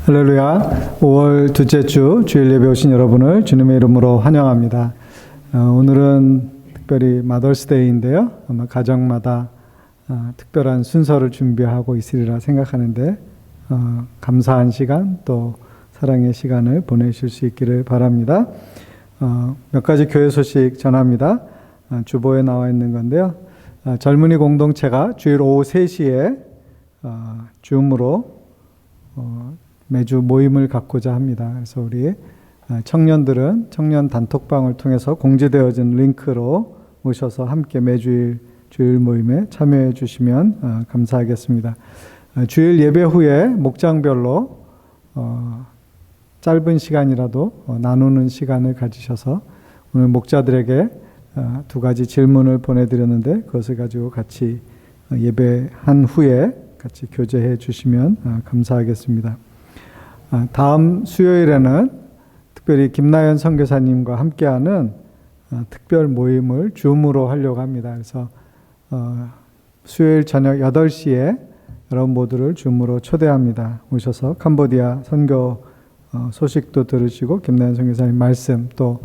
할렐루야. 5월 둘째 주 주일 예배 오신 여러분을 주님의 이름으로 환영합니다. 오늘은 특별히 마더스데이인데요. 아마 가정마다 특별한 순서를 준비하고 있으리라 생각하는데 감사한 시간 또 사랑의 시간을 보내실 수 있기를 바랍니다. 몇 가지 교회 소식 전합니다. 주보에 나와 있는 건데요. 젊은이 공동체가 주일 오후 3시에 줌으로 매주 모임을 갖고자 합니다. 그래서 우리 청년들은 청년 단톡방을 통해서 공지되어진 링크로 오셔서 함께 매주일 주일 모임에 참여해 주시면 감사하겠습니다. 주일 예배 후에 목장별로 짧은 시간이라도 나누는 시간을 가지셔서 오늘 목자들에게 2가지 질문을 보내드렸는데 그것을 가지고 같이 예배한 후에 같이 교제해 주시면 감사하겠습니다. 다음 수요일에는 특별히 김나연 선교사님과 함께하는 특별 모임을 줌으로 하려고 합니다. 그래서 수요일 저녁 8시에 여러분 모두를 줌으로 초대합니다. 오셔서 캄보디아 선교 소식도 들으시고 김나연 선교사님 말씀 또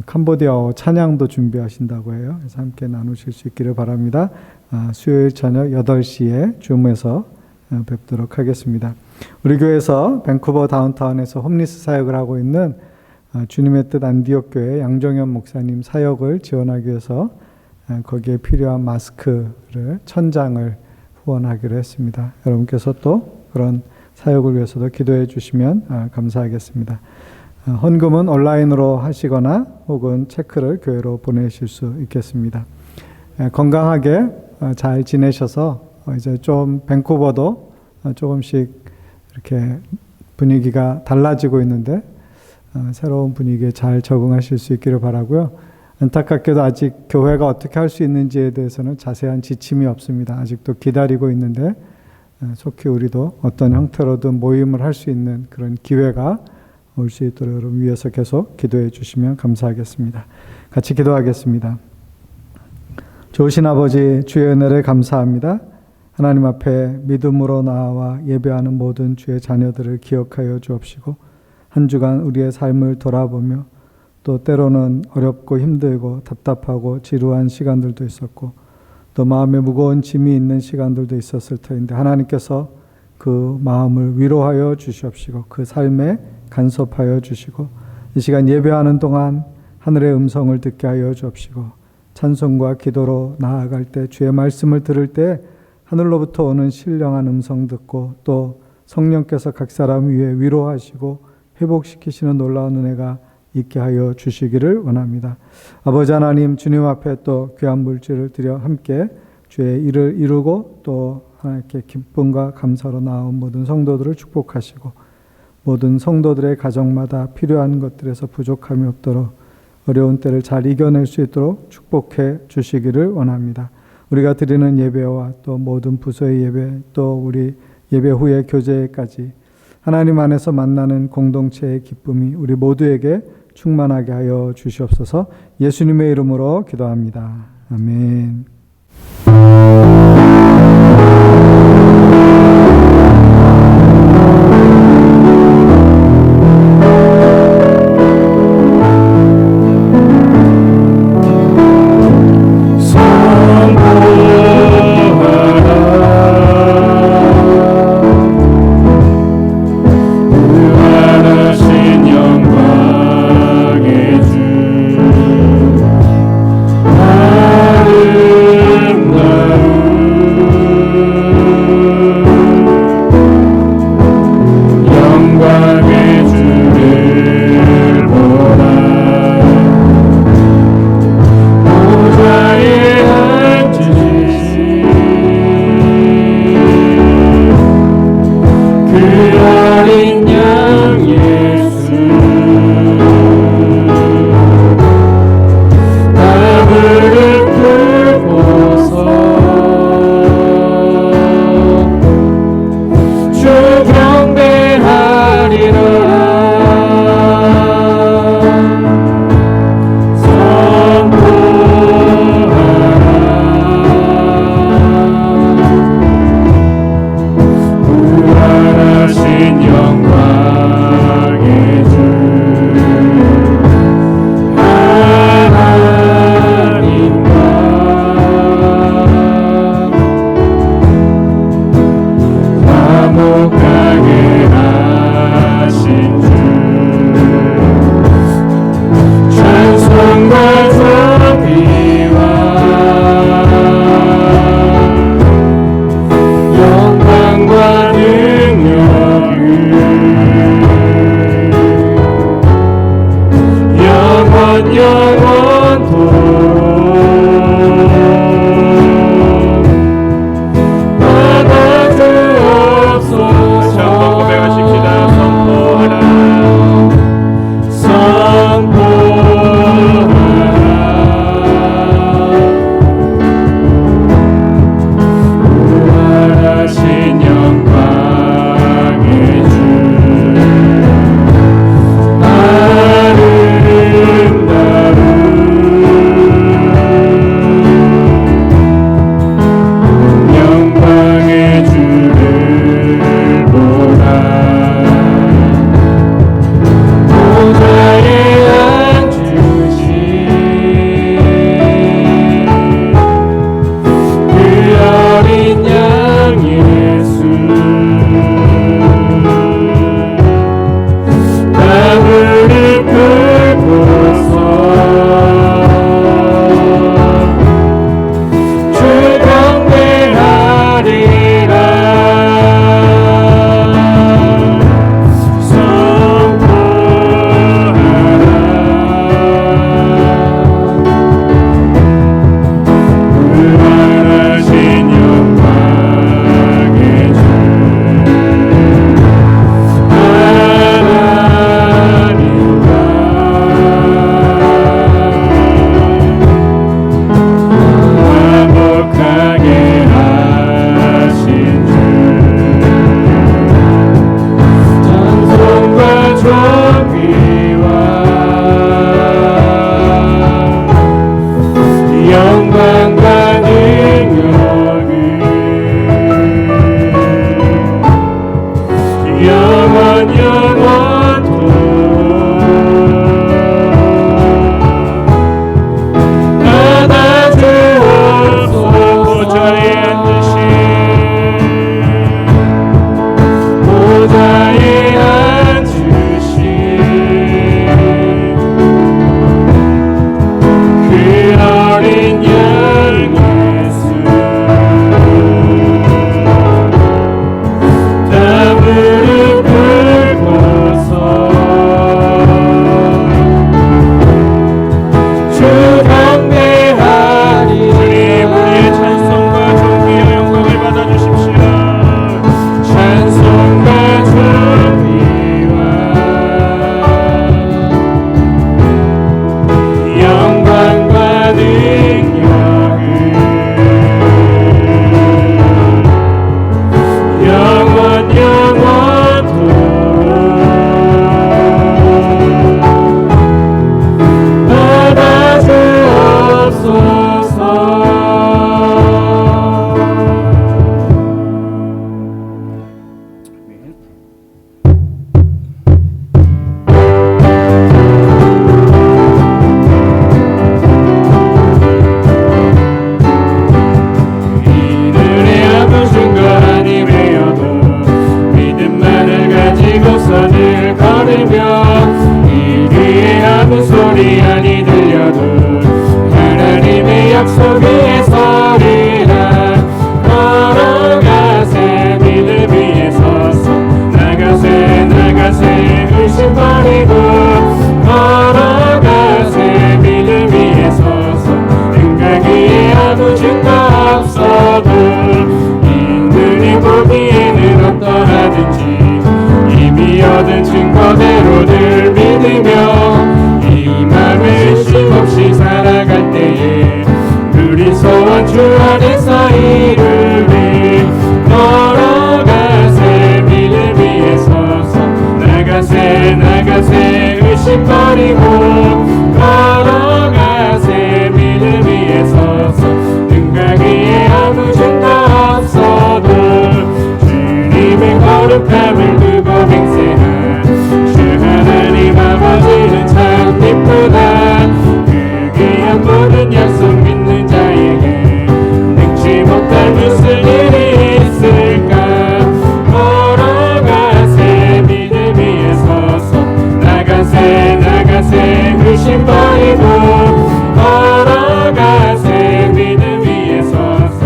캄보디아어 찬양도 준비하신다고 해요. 그래서 함께 나누실 수 있기를 바랍니다. 수요일 저녁 8시에 줌에서 뵙도록 하겠습니다. 우리 교회에서 밴쿠버 다운타운에서 홈리스 사역을 하고 있는 주님의 뜻 안디옥 교회 양정현 목사님 사역을 지원하기 위해서 거기에 필요한 마스크를 1000장을 후원하기로 했습니다. 여러분께서 또 그런 사역을 위해서도 기도해 주시면 감사하겠습니다. 헌금은 온라인으로 하시거나 혹은 체크를 교회로 보내실 수 있겠습니다. 건강하게 잘 지내셔서 이제 좀 밴쿠버도 조금씩 이렇게 분위기가 달라지고 있는데 새로운 분위기에 잘 적응하실 수 있기를 바라고요. 안타깝게도 아직 교회가 어떻게 할 수 있는지에 대해서는 자세한 지침이 없습니다. 아직도 기다리고 있는데 속히 우리도 어떤 형태로든 모임을 할 수 있는 그런 기회가 올 수 있도록 여러분 위해서 계속 기도해 주시면 감사하겠습니다. 같이 기도하겠습니다. 좋으신 아버지 주의 은혜를 감사합니다. 하나님 앞에 믿음으로 나아와 예배하는 모든 주의 자녀들을 기억하여 주옵시고 한 주간 우리의 삶을 돌아보며 또 때로는 어렵고 힘들고 답답하고 지루한 시간들도 있었고 또 마음에 무거운 짐이 있는 시간들도 있었을 터인데 하나님께서 그 마음을 위로하여 주시옵시고 그 삶에 간섭하여 주시고 이 시간 예배하는 동안 하늘의 음성을 듣게 하여 주옵시고 찬송과 기도로 나아갈 때 주의 말씀을 들을 때 하늘로부터 오는 신령한 음성 듣고 또 성령께서 각 사람 위에 위로하시고 회복시키시는 놀라운 은혜가 있게 하여 주시기를 원합니다. 아버지 하나님 주님 앞에 또 귀한 물질을 드려 함께 주의 일을 이루고 또 하나님께 기쁨과 감사로 나온 모든 성도들을 축복하시고 모든 성도들의 가정마다 필요한 것들에서 부족함이 없도록 어려운 때를 잘 이겨낼 수 있도록 축복해 주시기를 원합니다. 우리가 드리는 예배와 또 모든 부서의 예배 또 우리 예배 후의 교제까지 하나님 안에서 만나는 공동체의 기쁨이 우리 모두에게 충만하게 하여 주시옵소서. 예수님의 이름으로 기도합니다. 아멘. 무한하신 영광의 주 약속 위에 서리라. 걸어가세 믿음 위에 서서 나가세 나가세 의심 버리고 걸어가세 믿음 위에 서서 생각이 아무 증거 없어도 이들이 보기에는 어떠하든지 이미 얻은 증거대로 늘 믿으며 이 맘에 의심 없이 살아갈 때에 우리 소원 주 안에서 이루리. 걸어가세 믿음 위에 서서 나가세 나가세 의심 버리고 걸어가세 믿음 위에 서서 등가기에 아무 증거 없어도 주님의 거룩함을 두고 맹세한 주 하나님 아버지는 참 기쁘다. 그 귀한 모든 약속 믿는 자에게 능치 못할 무슨 일이 있을까. 걸어가세 믿음 위에 서서 나가세 나가세 의심 버리고 걸어가세 믿음 위에 서서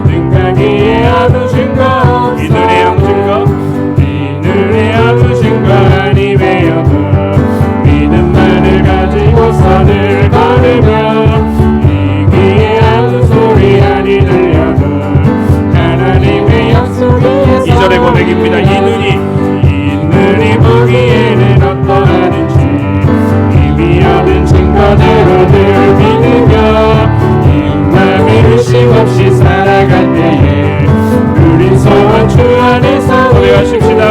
등가기에 아무 증거 이들의 아무 증거 이들의 아무 증거 아니 외여도 믿음만을 가지고서 늘 걸으며 이기에 아무 소리 아니 들려도 하나님의 약속이 2절의 고백입니다. 이 눈이 보기에는 어떠하든지 이미 얻은 증거대로 늘 믿으며 이 맘에 의심 없이 살아갈 때에 우린 소원 주 안에서 고백하십시다.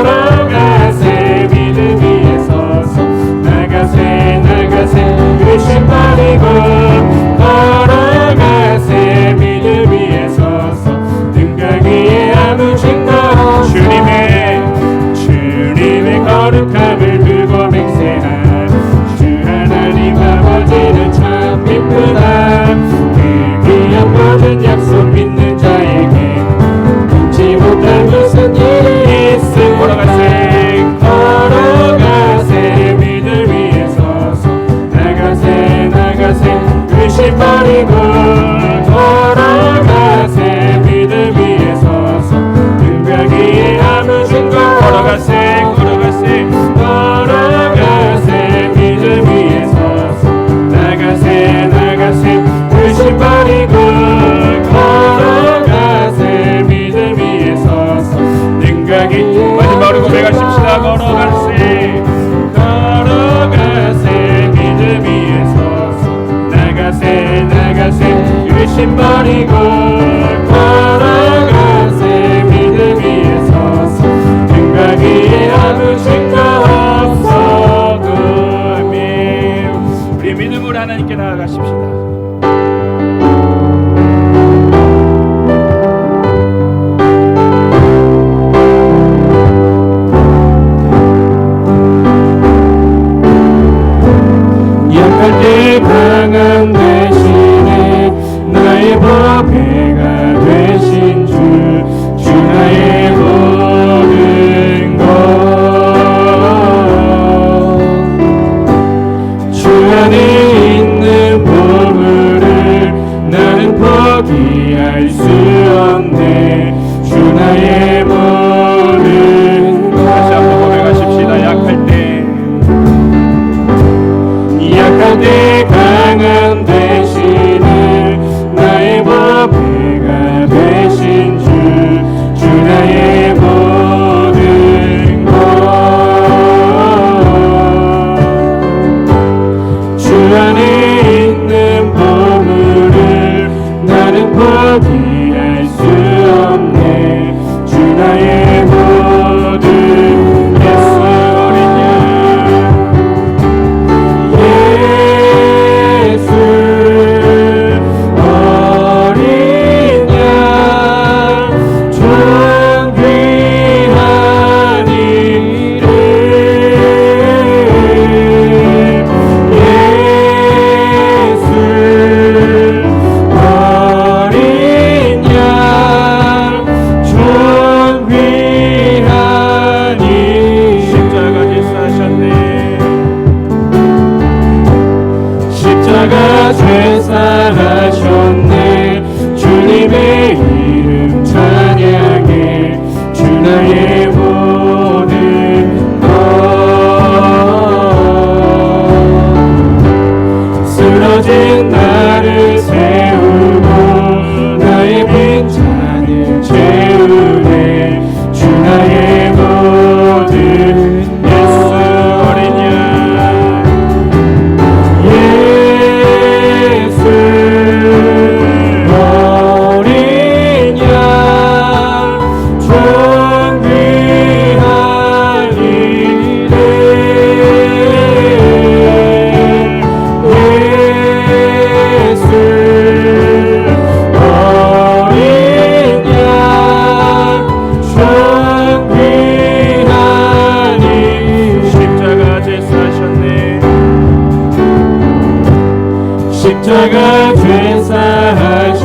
걸어가세 믿음 위에 서서 나가세 나가세 의심 버리고 걸어가세 믿음 위에 서서 등가기에 아무 증거 주님의 거룩함을 두고 맹세한 주 하나님 아버지는 참 기쁘다. 그 귀한 모든 약속 믿는 자에게 잊지 못할 무슨 일이 있을. 걸어가세 믿음 위에 서서 나가세 나가세 의심 버리고 걸어가세 믿음 위에 서서 등가기에 아무 증거 걸어가세 믿음 위에 서서 나가세 나가세 의심 버리고 걸어가세 믿음 위에 서서 등가기 마지막으로 고백하십시다. 걸어가세 믿음 위에 서서 나가세 나가세 의심 버리고 걸어가세 믿음 위에 서서 등가기에 아무 증거 없어도. 아멘. 우리 믿음으로 하나님께 나아가십시다. 약할 때 강함 대신에 나의 보배가 되신 주 나의 모든 것. 주 안에 있는 보물을 나는 포기할 수 없네. 주 나의 모든 것. 다시 한번 고백하십시다. 약할 때 강함 대신에 나의 보배가 되신 주 나의 모든 것. 주 안에 있는 보물을 나는 포기할 수 없네. 주 나의 모든 예수 어린 십자가 죄 쓰러진 나를 세우고 나의 빈잔을 채우네. 주 나의 모든 예수 어린 양 예수 어린 양 존귀한 이름 예수 어린 양 존귀한 이름 십자가 제사하셨네. 십자가 죄사하셨네.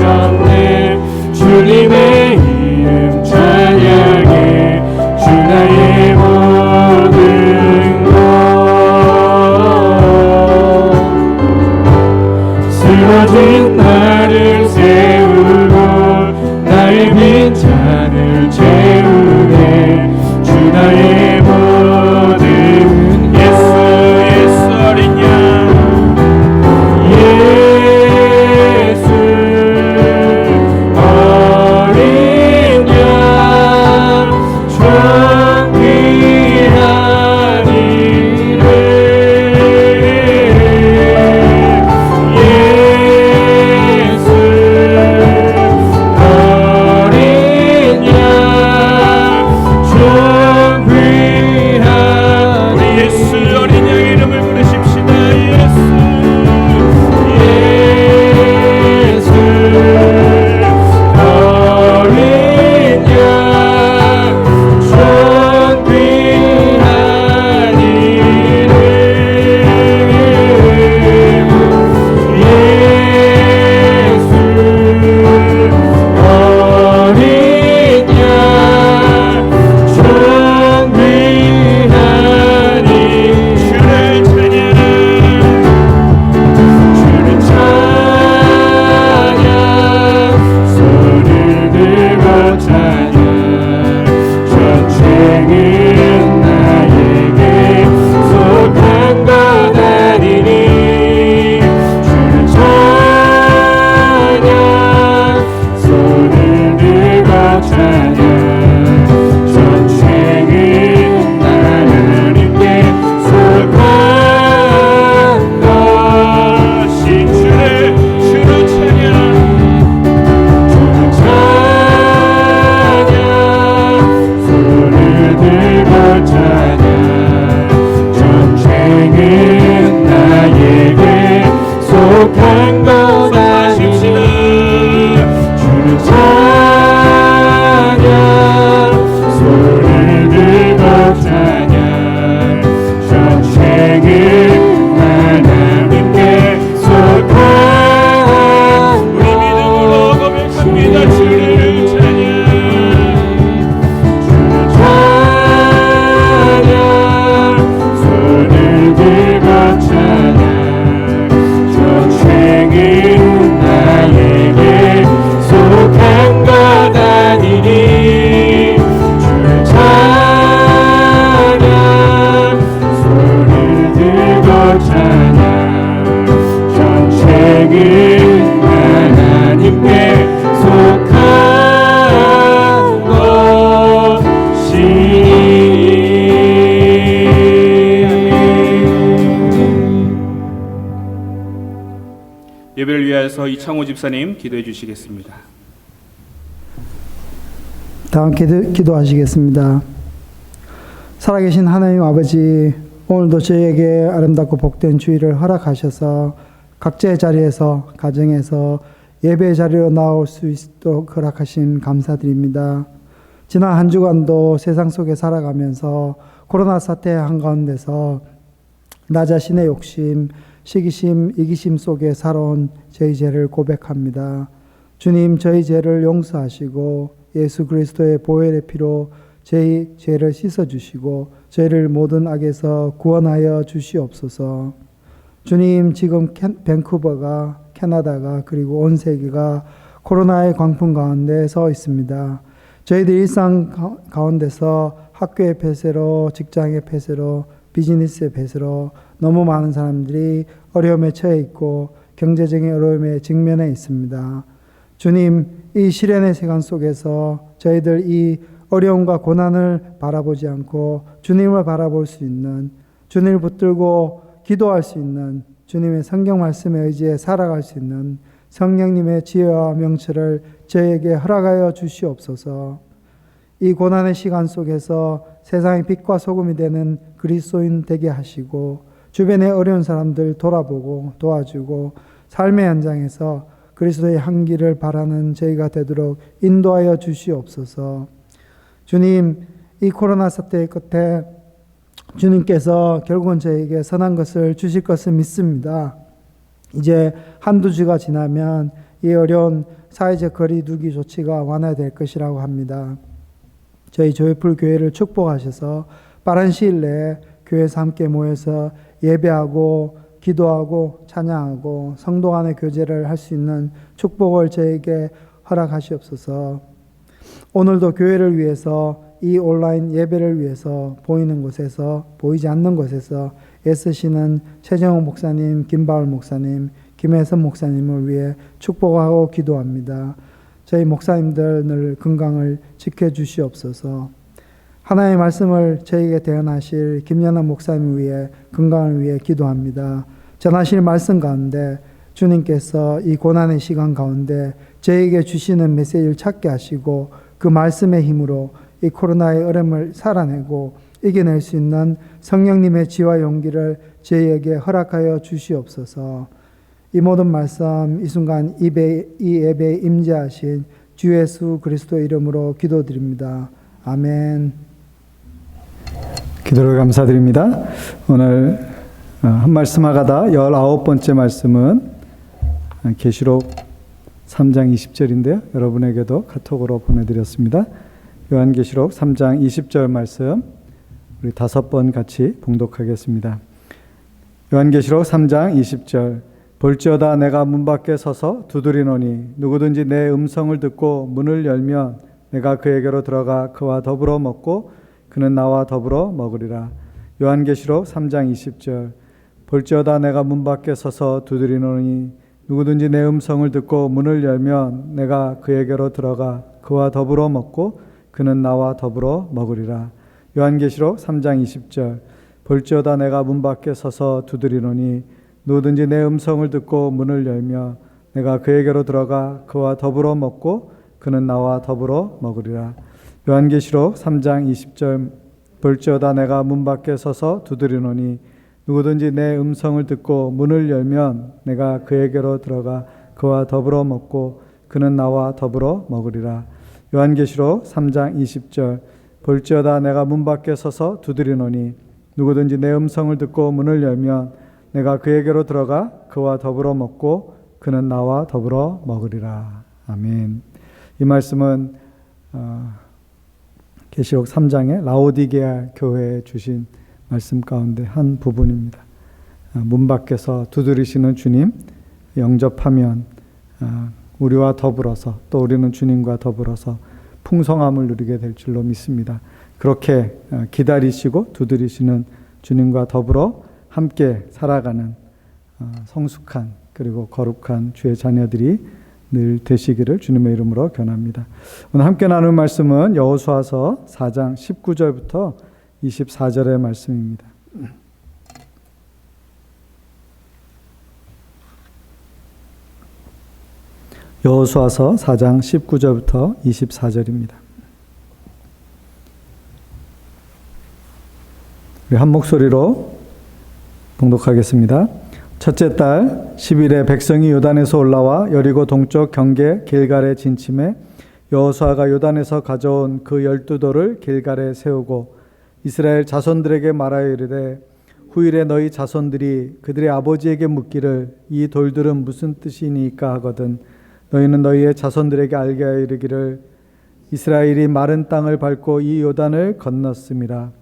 주님의 이름 찬양해. 주 나의 모든 것 쓰러진 나를 세우고 나의 빈잔을 채우네. 주 나의 모든 예수 예수 어린 양 예수 어린 양 존귀한 이름 예수 어린 양 존귀한 우리 예수 어린 양 이름을 부르십시다. 예수 예수 어린 양 존귀한 이름 예수 어린 양 존귀한 이름 주를 찬양 손을 들고 찬양 전쟁은 나에게 속한 것 아니니 주를 찬양 손을 들고 찬양 전쟁은 하나님께 속한 것이 주를 찬양 주를 찬양 손을 들고 찬양 전쟁은 나에게 속한 것 아니니 주를 찬양 손을 들고 찬양 전쟁은 하나님께 속한 우리 믿음으로 고백합니다. 주를 찬양 주를 찬양 손을 들고 찬양 전쟁은 나에게 속한 것 아니니 주를 찬양 손을 들고 찬양 전쟁은 하나님께 속한 것이 예배를 위하여서 이창호 집사님 기도해 주시겠습니다. 다 함께 기도하시겠습니다. 살아계신 하나님 아버지, 오늘도 저희에게 아름답고 복된 주일을 허락하셔서 각자의 자리에서 가정에서 예배의 자리로 나올 수 있도록 허락하신 감사드립니다. 지난 한 주간도 세상 속에 살아가면서 코로나 사태 한가운데서 나 자신의 욕심, 시기심, 이기심 속에 살아온 저희 죄를 고백합니다. 주님, 저희 죄를 용서하시고 예수 그리스도의 보혈의 피로 저희 죄를 씻어주시고 저희를 모든 악에서 구원하여 주시옵소서. 주님, 지금 밴쿠버가, 캐나다가, 그리고 온 세계가 코로나의 광풍 가운데 서 있습니다. 저희들 일상 가운데서 학교의 폐쇄로, 직장의 폐쇄로, 비즈니스의 폐쇄로 너무 많은 사람들이 어려움에 처해 있고 경제적인 어려움에 직면해 있습니다. 주님, 이 시련의 시간 속에서 저희들 이 어려움과 고난을 바라보지 않고 주님을 바라볼 수 있는, 주님을 붙들고 기도할 수 있는, 주님의 성경 말씀에 의지해 살아갈 수 있는 성령님의 지혜와 명철을 저에게 허락하여 주시옵소서. 이 고난의 시간 속에서 세상의 빛과 소금이 되는 그리스도인 되게 하시고 주변의 어려운 사람들 돌아보고 도와주고 삶의 현장에서 그리스도의 향기를 바라는 저희가 되도록 인도하여 주시옵소서. 주님, 이 코로나 사태의 끝에 주님께서 결국은 저에게 선한 것을 주실 것을 믿습니다. 이제 한두 주가 지나면 이 어려운 사회적 거리 두기 조치가 완화될 것이라고 합니다. 저희 조이풀 교회를 축복하셔서 빠른 시일 내에 교회에서 함께 모여서 예배하고 기도하고 찬양하고 성도 간의 교제를 할 수 있는 축복을 저에게 허락하시옵소서. 오늘도 교회를 위해서 이 온라인 예배를 위해서 보이는 곳에서 보이지 않는 곳에서 애쓰시는 최정욱 목사님, 김바울 목사님, 김혜선 목사님을 위해 축복하고 기도합니다. 저희 목사님들 늘 건강을 지켜주시옵소서. 하나님의 말씀을 저에게 대언하실 김연아 목사님을 위해 건강을 위해 기도합니다. 전하실 말씀 가운데 주님께서 이 고난의 시간 가운데 저에게 주시는 메시지를 찾게 하시고 그 말씀의 힘으로 이 코로나의 어려움을 살아내고 이겨낼 수 있는 성령님의 지혜와 용기를 저희에게 허락하여 주시옵소서. 이 모든 말씀 이 순간 이 예배에 임재하신 주 예수 그리스도의 이름으로 기도드립니다. 아멘. 기도를 감사드립니다. 오늘 한 말씀 하가다 19번째 말씀은 계시록 3장 20절인데요. 여러분에게도 카톡으로 보내드렸습니다. 요한계시록 3장 20절 말씀 우리 5번 같이 봉독하겠습니다. 요한계시록 3장 20절 볼지어다 내가 문 밖에 서서 두드리노니 누구든지 내 음성을 듣고 문을 열면 내가 그에게로 들어가 그와 더불어 먹고 그는 나와 더불어 먹으리라. 요한계시록 3장 20절 볼지어다 내가 문 밖에 서서 두드리노니 누구든지 내 음성을 듣고 문을 열면 내가 그에게로 들어가 그와 더불어 먹고 그는 나와 더불어 먹으리라. 요한계시록 3장 20절 볼지어다 내가 문 밖에 서서 두드리노니 누구든지 내 음성을 듣고 문을 열며 내가 그에게로 들어가 그와 더불어 먹고 그는 나와 더불어 먹으리라. 요한계시록 3장 20절 볼지어다 내가 문 밖에 서서 두드리노니 누구든지 내 음성을 듣고 문을 열면 내가 그에게로 들어가 그와 더불어 먹고 그는 나와 더불어 먹으리라. 요한계시록 3장 20절 볼지어다 내가 문 밖에 서서 두드리노니 누구든지 내 음성을 듣고 문을 열면 내가 그에게로 들어가 그와 더불어 먹고 그는 나와 더불어 먹으리라. 아멘. 이 말씀은 계시록 3장의 라오디게아 교회에 주신 말씀 가운데 한 부분입니다. 문 밖에서 두드리시는 주님 영접하면 우리와 더불어서 또 우리는 주님과 더불어서 풍성함을 누리게 될 줄로 믿습니다. 그렇게 기다리시고 두드리시는 주님과 더불어 함께 살아가는 성숙한 그리고 거룩한 주의 자녀들이 늘 되시기를 주님의 이름으로 권합니다. 오늘 함께 나눌 말씀은 여호수아서 4장 19절부터 24절의 말씀입니다. 여호수아서 4장 19절부터 24절입니다. 우리 한 목소리로 봉독하겠습니다. 첫째 달 10일에 백성이 요단에서 올라와 여리고 동쪽 경계 길갈에 진침해 여호수아가 요단에서 가져온 그 12돌을 길갈에 세우고 이스라엘 자손들에게 말하여 이르되 후일에 너희 자손들이 그들의 아버지에게 묻기를 이 돌들은 무슨 뜻이니까 하거든 너희는 너희의 자손들에게 알게 하여 이르기를 이스라엘이 마른 땅을 밟고 이 요단을 건넜음이라.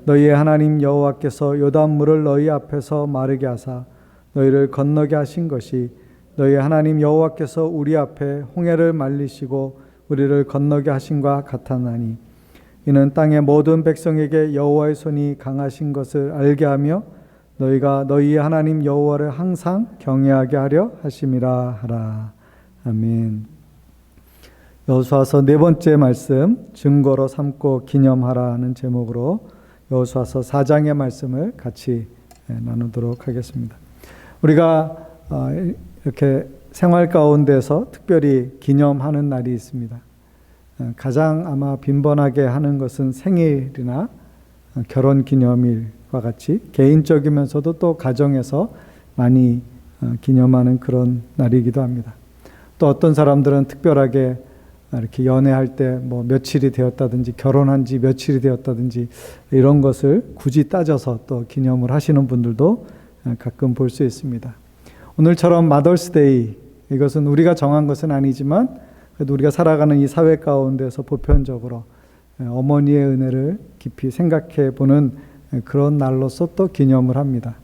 너희의 하나님 여호와께서 요단물을 너희 앞에서 마르게 하사 너희를 건너게 하신 것이 너희의 하나님 여호와께서 우리 앞에 홍해를 말리시고 우리를 건너게 하신과 같았나니 이는 땅의 모든 백성에게 여호와의 손이 강하신 것을 알게 하며 너희가 너희의 하나님 여호와를 항상 경외하게 하려 하심이라 하라. 아멘. 여호수아서 네 번째 말씀, 증거로 삼고 기념하라는 제목으로 여호수아서 4장의 말씀을 같이 나누도록 하겠습니다. 우리가 이렇게 생활 가운데서 특별히 기념하는 날이 있습니다. 가장 아마 빈번하게 하는 것은 생일이나 결혼 기념일과 같이 개인적이면서도 또 가정에서 많이 기념하는 그런 날이기도 합니다. 또 어떤 사람들은 특별하게 이렇게 연애할 때 뭐 며칠이 되었다든지 결혼한 지 며칠이 되었다든지 이런 것을 굳이 따져서 또 기념을 하시는 분들도 가끔 볼 수 있습니다. 오늘처럼 마더스데이, 이것은 우리가 정한 것은 아니지만 그래도 우리가 살아가는 이 사회 가운데서 보편적으로 어머니의 은혜를 깊이 생각해 보는 그런 날로서 또 기념을 합니다.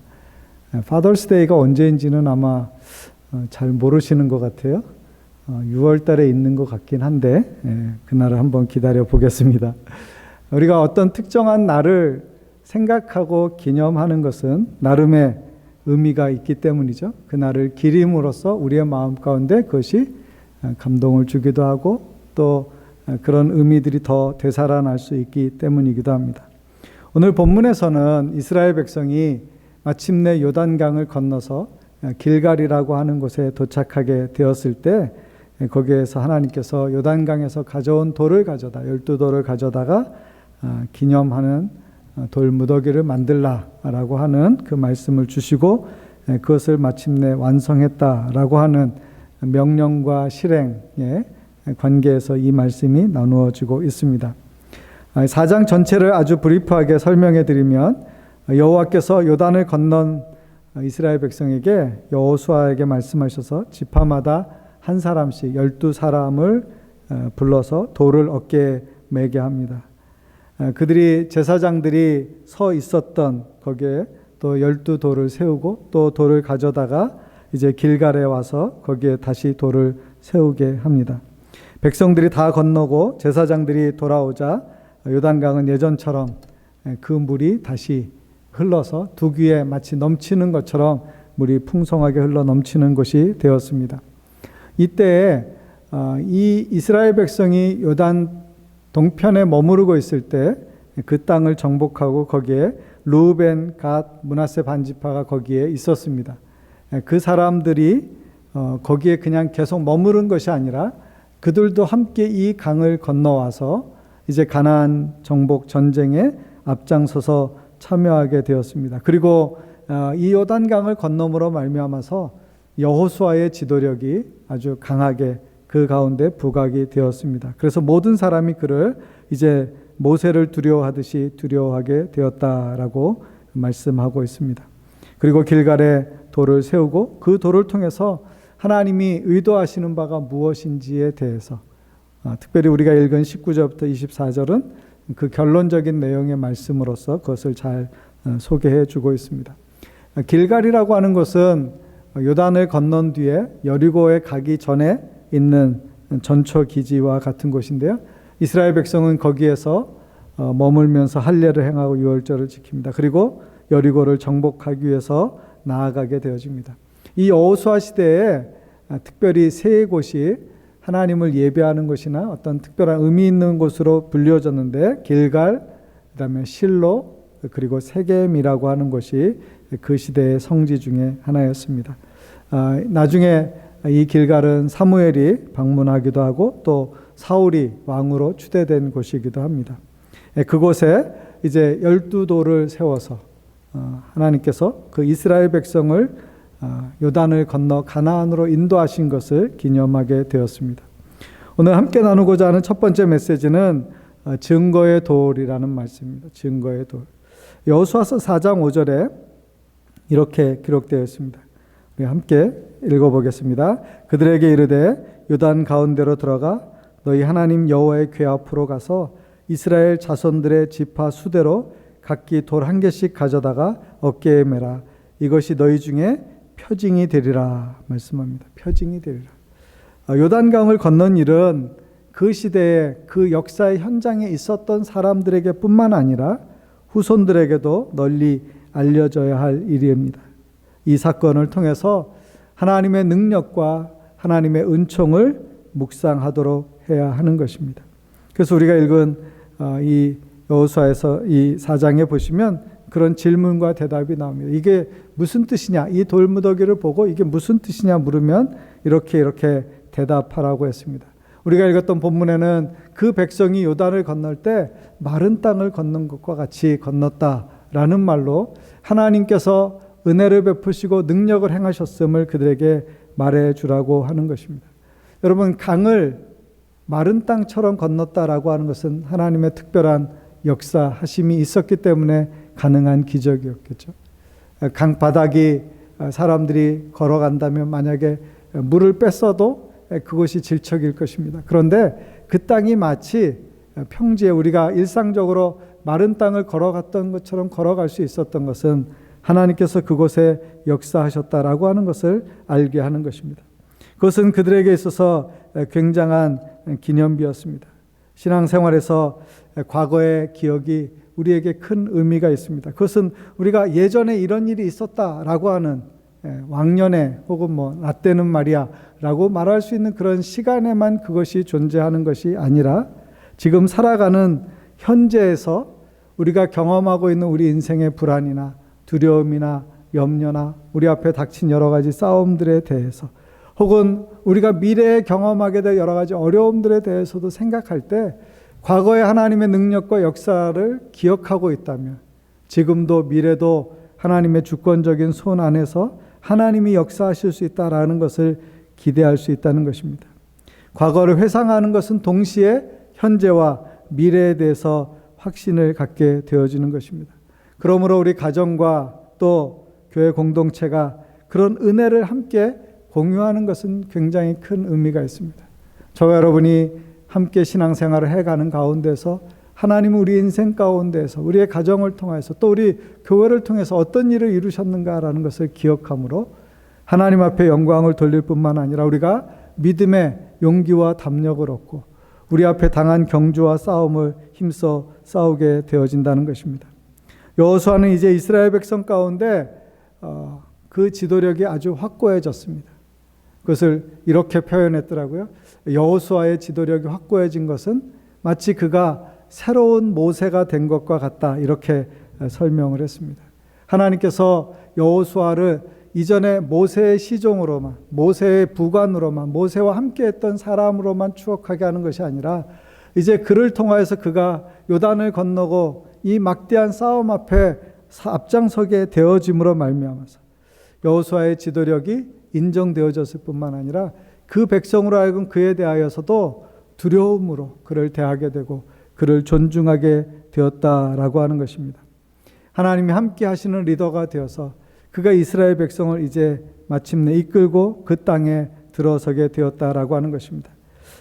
파더스데이가 언제인지는 아마 잘 모르시는 것 같아요. 6월 달에 있는 것 같긴 한데 그날을 한번 기다려 보겠습니다. 우리가 어떤 특정한 날을 생각하고 기념하는 것은 나름의 의미가 있기 때문이죠. 그 날을 기림으로써 우리의 마음 가운데 그것이 감동을 주기도 하고 또 그런 의미들이 더 되살아날 수 있기 때문이기도 합니다. 오늘 본문에서는 이스라엘 백성이 마침내 요단강을 건너서 길갈이라고 하는 곳에 도착하게 되었을 때 거기에서 하나님께서 요단강에서 가져온 돌을 가져다 12돌을 가져다가 기념하는 돌 무더기를 만들라라고 하는 그 말씀을 주시고 그것을 마침내 완성했다라고 하는 명령과 실행의 관계에서 이 말씀이 나누어지고 있습니다. 4장 전체를 아주 브리프하게 설명해 드리면 여호와께서 요단을 건넌 이스라엘 백성에게 여호수아에게 말씀하셔서 지파마다 한 사람씩 12사람을 불러서 돌을 어깨에 매게 합니다. 그들이 제사장들이 서 있었던 거기에 또 12돌을 세우고 또 돌을 가져다가 이제 길갈에 와서 거기에 다시 돌을 세우게 합니다. 백성들이 다 건너고 제사장들이 돌아오자 요단강은 예전처럼 그 물이 다시 흘러서 두 귀에 마치 넘치는 것처럼 물이 풍성하게 흘러 넘치는 것이 되었습니다. 이때에 이 이스라엘 백성이 요단 동편에 머무르고 있을 때 그 땅을 정복하고 거기에 르우벤, 갓, 므낫세 반지파가 거기에 있었습니다. 그 사람들이 거기에 그냥 계속 머무른 것이 아니라 그들도 함께 이 강을 건너와서 이제 가나안 정복 전쟁에 앞장서서 참여하게 되었습니다. 그리고 이 요단강을 건너므로 말미암아서 여호수아의 지도력이 아주 강하게 그 가운데 부각이 되었습니다. 그래서 모든 사람이 그를 이제 모세를 두려워하듯이 두려워하게 되었다라고 말씀하고 있습니다. 그리고 길갈에 돌을 세우고 그 돌을 통해서 하나님이 의도하시는 바가 무엇인지에 대해서 특별히 우리가 읽은 19절부터 24절은 그 결론적인 내용의 말씀으로서 그것을 잘 소개해 주고 있습니다. 길갈이라고 하는 것은 요단을 건넌 뒤에 여리고에 가기 전에 있는 전초 기지와 같은 곳인데요. 이스라엘 백성은 거기에서 머물면서 할례를 행하고 유월절을 지킵니다. 그리고 여리고를 정복하기 위해서 나아가게 되어집니다. 이 여호수아 시대에 특별히 세 곳이 하나님을 예배하는 곳이나 어떤 특별한 의미 있는 곳으로 불려졌는데 길갈, 그다음에 실로, 그리고 세겜이라고 하는 곳이 그 시대의 성지 중에 하나였습니다. 나중에 이 길갈은 사무엘이 방문하기도 하고 또 사울이 왕으로 추대된 곳이기도 합니다. 그곳에 이제 12돌을 세워서 하나님께서 그 이스라엘 백성을 요단을 건너 가나안으로 인도하신 것을 기념하게 되었습니다. 오늘 함께 나누고자 하는 첫 번째 메시지는 증거의 돌이라는 말씀입니다. 증거의 돌. 여호수아서 4장 5절에 이렇게 기록되어 있습니다. 우리 함께 읽어보겠습니다. 그들에게 이르되 요단 가운데로 들어가 너희 하나님 여호와의 궤 앞으로 가서 이스라엘 자손들의 지파 수대로 각기 돌 한 개씩 가져다가 어깨에 매라. 이것이 너희 중에 표징이 되리라 말씀합니다. 표징이 되리라. 요단강을 건넌 일은 그 시대에 그 역사의 현장에 있었던 사람들에게 뿐만 아니라 후손들에게도 널리 알려져야 할 일입니다. 이 사건을 통해서 하나님의 능력과 하나님의 은총을 묵상하도록 해야 하는 것입니다. 그래서 우리가 읽은 이 여호수아에서 이 4장에 보시면 그런 질문과 대답이 나옵니다. 이게 무슨 뜻이냐? 이 돌무더기를 보고 이게 무슨 뜻이냐 물으면 이렇게 대답하라고 했습니다. 우리가 읽었던 본문에는 그 백성이 요단을 건널 때 마른 땅을 건넌 것과 같이 건넜다라는 말로 하나님께서 은혜를 베푸시고 능력을 행하셨음을 그들에게 말해주라고 하는 것입니다. 여러분, 강을 마른 땅처럼 건넜다라고 하는 것은 하나님의 특별한 역사하심이 있었기 때문에 가능한 기적이었겠죠. 강 바닥이 사람들이 걸어간다면 만약에 물을 뺐어도 그것이 질척일 것입니다. 그런데 그 땅이 마치 평지에 우리가 일상적으로 마른 땅을 걸어갔던 것처럼 걸어갈 수 있었던 것은 하나님께서 그곳에 역사하셨다라고 하는 것을 알게 하는 것입니다. 그것은 그들에게 있어서 굉장한 기념비였습니다. 신앙생활에서 과거의 기억이 우리에게 큰 의미가 있습니다. 그것은 우리가 예전에 이런 일이 있었다라고 하는 왕년에 혹은 나 때는 말이야 라고 말할 수 있는 그런 시간에만 그것이 존재하는 것이 아니라 지금 살아가는 현재에서 우리가 경험하고 있는 우리 인생의 불안이나 두려움이나 염려나 우리 앞에 닥친 여러 가지 싸움들에 대해서 혹은 우리가 미래에 경험하게 될 여러 가지 어려움들에 대해서도 생각할 때 과거의 하나님의 능력과 역사를 기억하고 있다면 지금도 미래도 하나님의 주권적인 손 안에서 하나님이 역사하실 수 있다라는 것을 기대할 수 있다는 것입니다. 과거를 회상하는 것은 동시에 현재와 미래에 대해서 확신을 갖게 되어지는 것입니다. 그러므로 우리 가정과 또 교회 공동체가 그런 은혜를 함께 공유하는 것은 굉장히 큰 의미가 있습니다. 저와 여러분이 함께 신앙생활을 해가는 가운데서 하나님은 우리 인생 가운데서 우리의 가정을 통해서 또 우리 교회를 통해서 어떤 일을 이루셨는가라는 것을 기억함으로 하나님 앞에 영광을 돌릴 뿐만 아니라 우리가 믿음의 용기와 담력을 얻고 우리 앞에 당한 경주와 싸움을 힘써 싸우게 되어진다는 것입니다. 여호수아는 이제 이스라엘 백성 가운데 그 지도력이 아주 확고해졌습니다. 그것을 이렇게 표현했더라고요. 여호수아의 지도력이 확고해진 것은 마치 그가 새로운 모세가 된 것과 같다, 이렇게 설명을 했습니다. 하나님께서 여호수아를 이전에 모세의 시종으로만, 모세의 부관으로만, 모세와 함께했던 사람으로만 추억하게 하는 것이 아니라 이제 그를 통하여서 그가 요단을 건너고 이 막대한 싸움 앞에 앞장서게 되어짐으로 말미암아서 여호수아의 지도력이 인정되어졌을 뿐만 아니라 그 백성으로 하여금 그에 대하여서도 두려움으로 그를 대하게 되고 그를 존중하게 되었다라고 하는 것입니다. 하나님이 함께 하시는 리더가 되어서 그가 이스라엘 백성을 이제 마침내 이끌고 그 땅에 들어서게 되었다라고 하는 것입니다.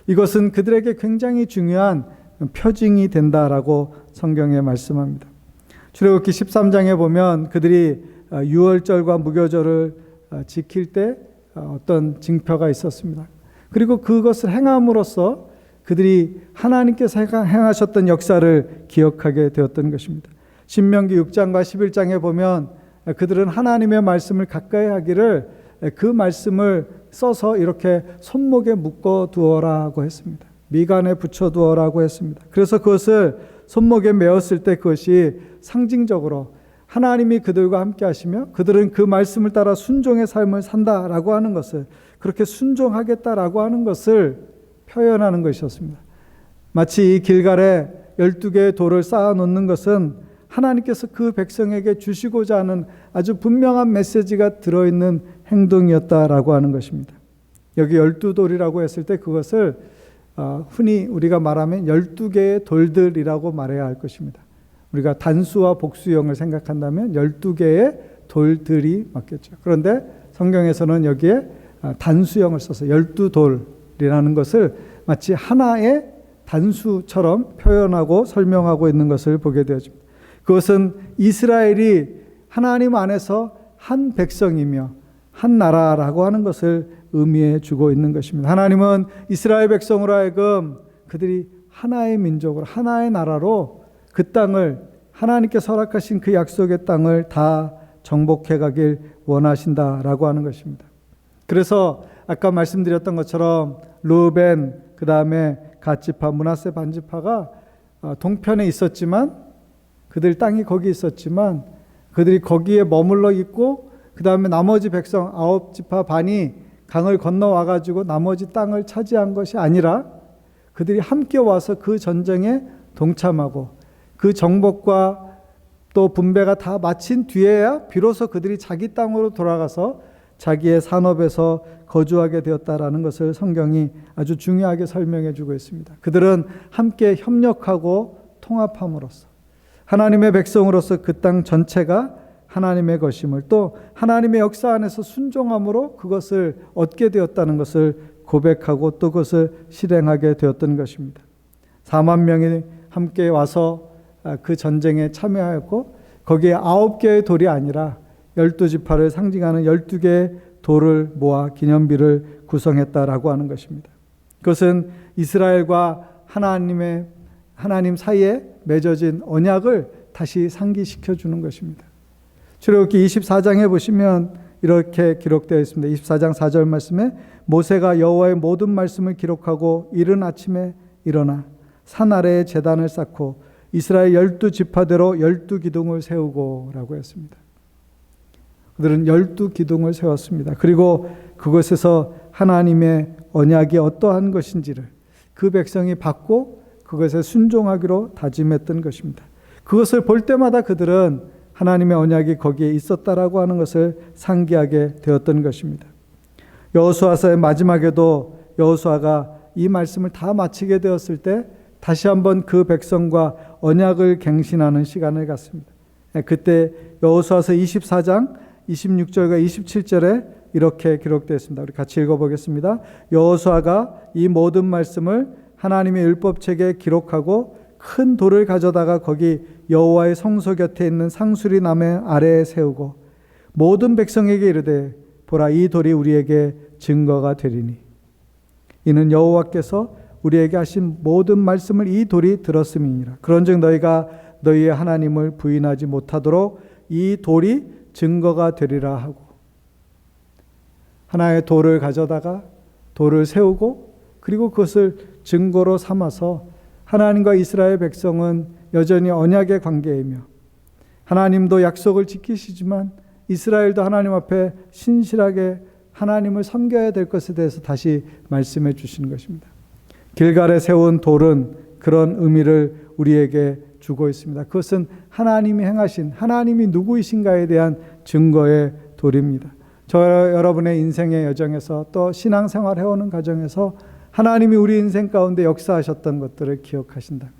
이것은 그들에게 굉장히 중요한 표징이 된다라고 성경에 말씀합니다. 출애굽기 13장에 보면 그들이 유월절과 무교절을 지킬 때 어떤 징표가 있었습니다. 그리고 그것을 행함으로써 그들이 하나님께서 행하셨던 역사를 기억하게 되었던 것입니다. 신명기 6장과 11장에 보면 그들은 하나님의 말씀을 가까이 하기를 그 말씀을 써서 이렇게 손목에 묶어 두어라고 했습니다. 미간에 붙여 두어라고 했습니다. 그래서 그것을 손목에 메었을 때 그것이 상징적으로 하나님이 그들과 함께 하시며 그들은 그 말씀을 따라 순종의 삶을 산다라고 하는 것을, 그렇게 순종하겠다라고 하는 것을 표현하는 것이었습니다. 마치 이 길갈에 12개의 돌을 쌓아 놓는 것은 하나님께서 그 백성에게 주시고자 하는 아주 분명한 메시지가 들어있는 행동이었다라고 하는 것입니다. 여기 12돌이라고 했을 때 그것을 흔히 우리가 말하면 12개의 돌들이라고 말해야 할 것입니다. 우리가 단수와 복수형을 생각한다면 12개의 돌들이 맞겠죠. 그런데 성경에서는 여기에 단수형을 써서 12돌이라는 것을 마치 하나의 단수처럼 표현하고 설명하고 있는 것을 보게 되어집니다. 그것은 이스라엘이 하나님 안에서 한 백성이며 한 나라라고 하는 것을 의미해 주고 있는 것입니다. 하나님은 이스라엘 백성으로 하여금 그들이 하나의 민족으로, 하나의 나라로 그 땅을 하나님께서 허락하신 그 약속의 땅을 다 정복해 가길 원하신다라고 하는 것입니다. 그래서 아까 말씀드렸던 것처럼 르우벤, 그 다음에 갓지파, 므낫세 반지파가 동편에 있었지만, 그들 땅이 거기 있었지만 그들이 거기에 머물러 있고, 그 다음에 나머지 백성 9지파 반이 강을 건너와 가지고 나머지 땅을 차지한 것이 아니라 그들이 함께 와서 그 전쟁에 동참하고 그 정복과 또 분배가 다 마친 뒤에야 비로소 그들이 자기 땅으로 돌아가서 자기의 산업에서 거주하게 되었다라는 것을 성경이 아주 중요하게 설명해 주고 있습니다. 그들은 함께 협력하고 통합함으로써 하나님의 백성으로서 그 땅 전체가 하나님의 것임을, 또 하나님의 역사 안에서 순종함으로 그것을 얻게 되었다는 것을 고백하고 또 그것을 실행하게 되었던 것입니다. 4만 명이 함께 와서 그 전쟁에 참여하였고, 거기에 9개의 돌이 아니라 12지파를 상징하는 12개의 돌을 모아 기념비를 구성했다라고 하는 것입니다. 그것은 이스라엘과 하나님 사이에 맺어진 언약을 다시 상기시켜 주는 것입니다. 출애굽기 24장에 보시면 이렇게 기록되어 있습니다. 24장 4절 말씀에 모세가 여호와의 모든 말씀을 기록하고 이른 아침에 일어나 산 아래에 제단을 쌓고 이스라엘 12지파대로 12기둥을 세우고 라고 했습니다. 그들은 12기둥을 세웠습니다. 그리고 그곳에서 하나님의 언약이 어떠한 것인지를 그 백성이 받고 그것에 순종하기로 다짐했던 것입니다. 그것을 볼 때마다 그들은 하나님의 언약이 거기에 있었다라고 하는 것을 상기하게 되었던 것입니다. 여호수아서의 마지막에도 여호수아가 이 말씀을 다 마치게 되었을 때 다시 한번 그 백성과 언약을 갱신하는 시간을 갖습니다. 그때 여호수아서 24장 26절과 27절에 이렇게 기록되어 있습니다. 우리 같이 읽어보겠습니다. 여호수아가 이 모든 말씀을 하나님의 율법책에 기록하고 큰 돌을 가져다가 거기 여호와의 성소 곁에 있는 상수리 나무 아래에 세우고 모든 백성에게 이르되 보라, 이 돌이 우리에게 증거가 되리니 이는 여호와께서 우리에게 하신 모든 말씀을 이 돌이 들었음이니라. 그런즉 너희가 너희의 하나님을 부인하지 못하도록 이 돌이 증거가 되리라 하고, 하나의 돌을 가져다가 돌을 세우고 그리고 그것을 증거로 삼아서 하나님과 이스라엘 백성은 여전히 언약의 관계이며 하나님도 약속을 지키시지만 이스라엘도 하나님 앞에 신실하게 하나님을 섬겨야 될 것에 대해서 다시 말씀해 주시는 것입니다. 길갈에 세운 돌은 그런 의미를 우리에게 주고 있습니다. 그것은 하나님이 행하신, 하나님이 누구이신가에 대한 증거의 돌입니다. 저 여러분의 인생의 여정에서 또 신앙생활 해오는 과정에서 하나님이 우리 인생 가운데 역사하셨던 것들을 기억하신다면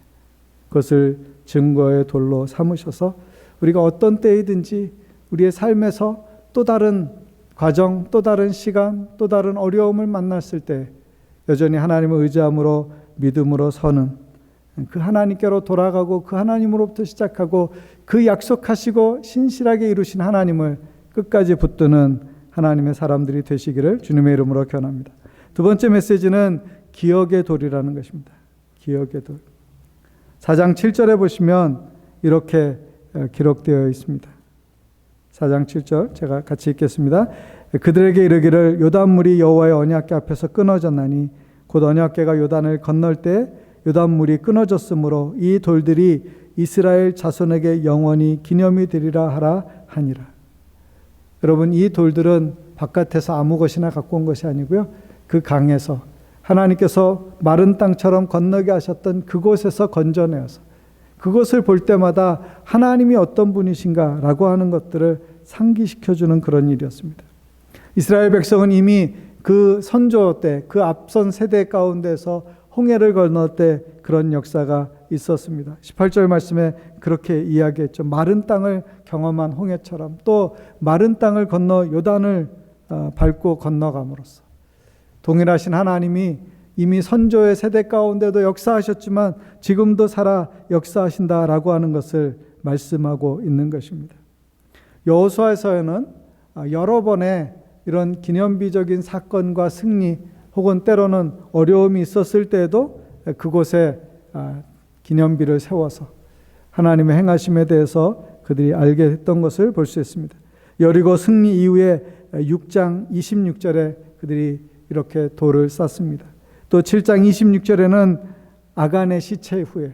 그것을 증거의 돌로 삼으셔서 우리가 어떤 때이든지 우리의 삶에서 또 다른 과정, 또 다른 시간, 또 다른 어려움을 만났을 때 여전히 하나님을 의지함으로 믿음으로 서는 그 하나님께로 돌아가고 그 하나님으로부터 시작하고 그 약속하시고 신실하게 이루신 하나님을 끝까지 붙드는 하나님의 사람들이 되시기를 주님의 이름으로 권합니다. 두 번째 메시지는 기억의 돌이라는 것입니다. 기억의 돌. 4장 7절에 보시면 이렇게 기록되어 있습니다. 4장 7절 제가 같이 읽겠습니다. 그들에게 이르기를 요단물이 여호와의 언약궤 앞에서 끊어졌나니 곧 언약궤가 요단을 건널 때 요단물이 끊어졌으므로 이 돌들이 이스라엘 자손에게 영원히 기념이 되리라 하라 하니라. 여러분, 이 돌들은 바깥에서 아무 것이나 갖고 온 것이 아니고요, 그 강에서 하나님께서 마른 땅처럼 건너게 하셨던 그곳에서 건져내어서 그것을 볼 때마다 하나님이 어떤 분이신가라고 하는 것들을 상기시켜주는 그런 일이었습니다. 이스라엘 백성은 이미 그 선조 때, 그 앞선 세대 가운데서 홍해를 건널 때 그런 역사가 있었습니다. 18절 말씀에 그렇게 이야기했죠. 마른 땅을 경험한 홍해처럼, 또 마른 땅을 건너 요단을 밟고 건너감으로써 동일하신 하나님이 이미 선조의 세대 가운데도 역사하셨지만 지금도 살아 역사하신다라고 하는 것을 말씀하고 있는 것입니다. 여호수아서에는 여러 번의 이런 기념비적인 사건과 승리 혹은 때로는 어려움이 있었을 때에도 그곳에 기념비를 세워서 하나님의 행하심에 대해서 그들이 알게 했던 것을 볼 수 있습니다. 여리고 승리 이후에 6장 26절에 그들이 이렇게 돌을 쌌습니다. 또 7장 26절에는 아간의 시체 후에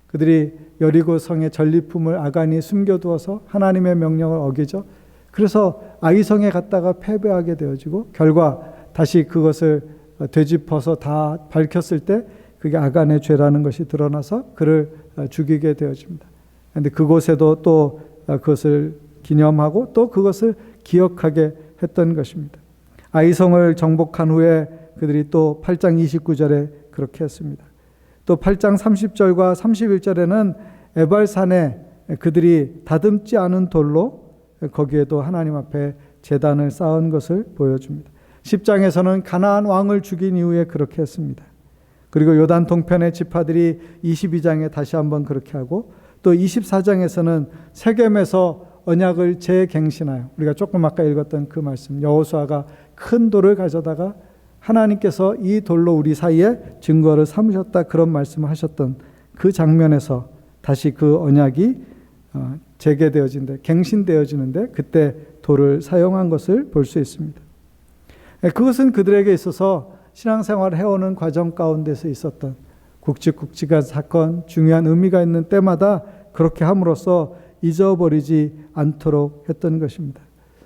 그들이 여리고 성의 전리품을 아간이 숨겨두어서 하나님의 명령을 어기죠. 그래서 아이성에 갔다가 패배하게 되어지고 결과 다시 그것을 되짚어서 다 밝혔을 때 그게 아간의 죄라는 것이 드러나서 그를 죽이게 되어집니다. 그런데 그곳에도 또 그것을 기념하고 또 그것을 기억하게 했던 것입니다. 아이성을 정복한 후에 그들이 또 8장 29절에 그렇게 했습니다. 또 8장 30절과 31절에는 에발산에 그들이 다듬지 않은 돌로 거기에도 하나님 앞에 제단을 쌓은 것을 보여줍니다. 10장에서는 가나안 왕을 죽인 이후에 그렇게 했습니다. 그리고 요단 동편의 지파들이 22장에 다시 한번 그렇게 하고 또 24장에서는 세겜에서 언약을 재갱신하여 우리가 조금 아까 읽었던 그 말씀 여호수아가 큰 돌을 가져다가 하나님께서 이 돌로 우리 사이에 증거를 삼으셨다 그런 말씀을 하셨던 그 장면에서 다시 그 언약이 재개되어지는데 갱신되어지는데 그때 돌을 사용한 것을 볼 수 있습니다. 그것은 그들에게 있어서 신앙생활을 해오는 과정 가운데서 있었던 굵직굵직한 사건, 중요한 의미가 있는 때마다 그렇게 함으로써 잊어버리지 않도록 했던 것입니다.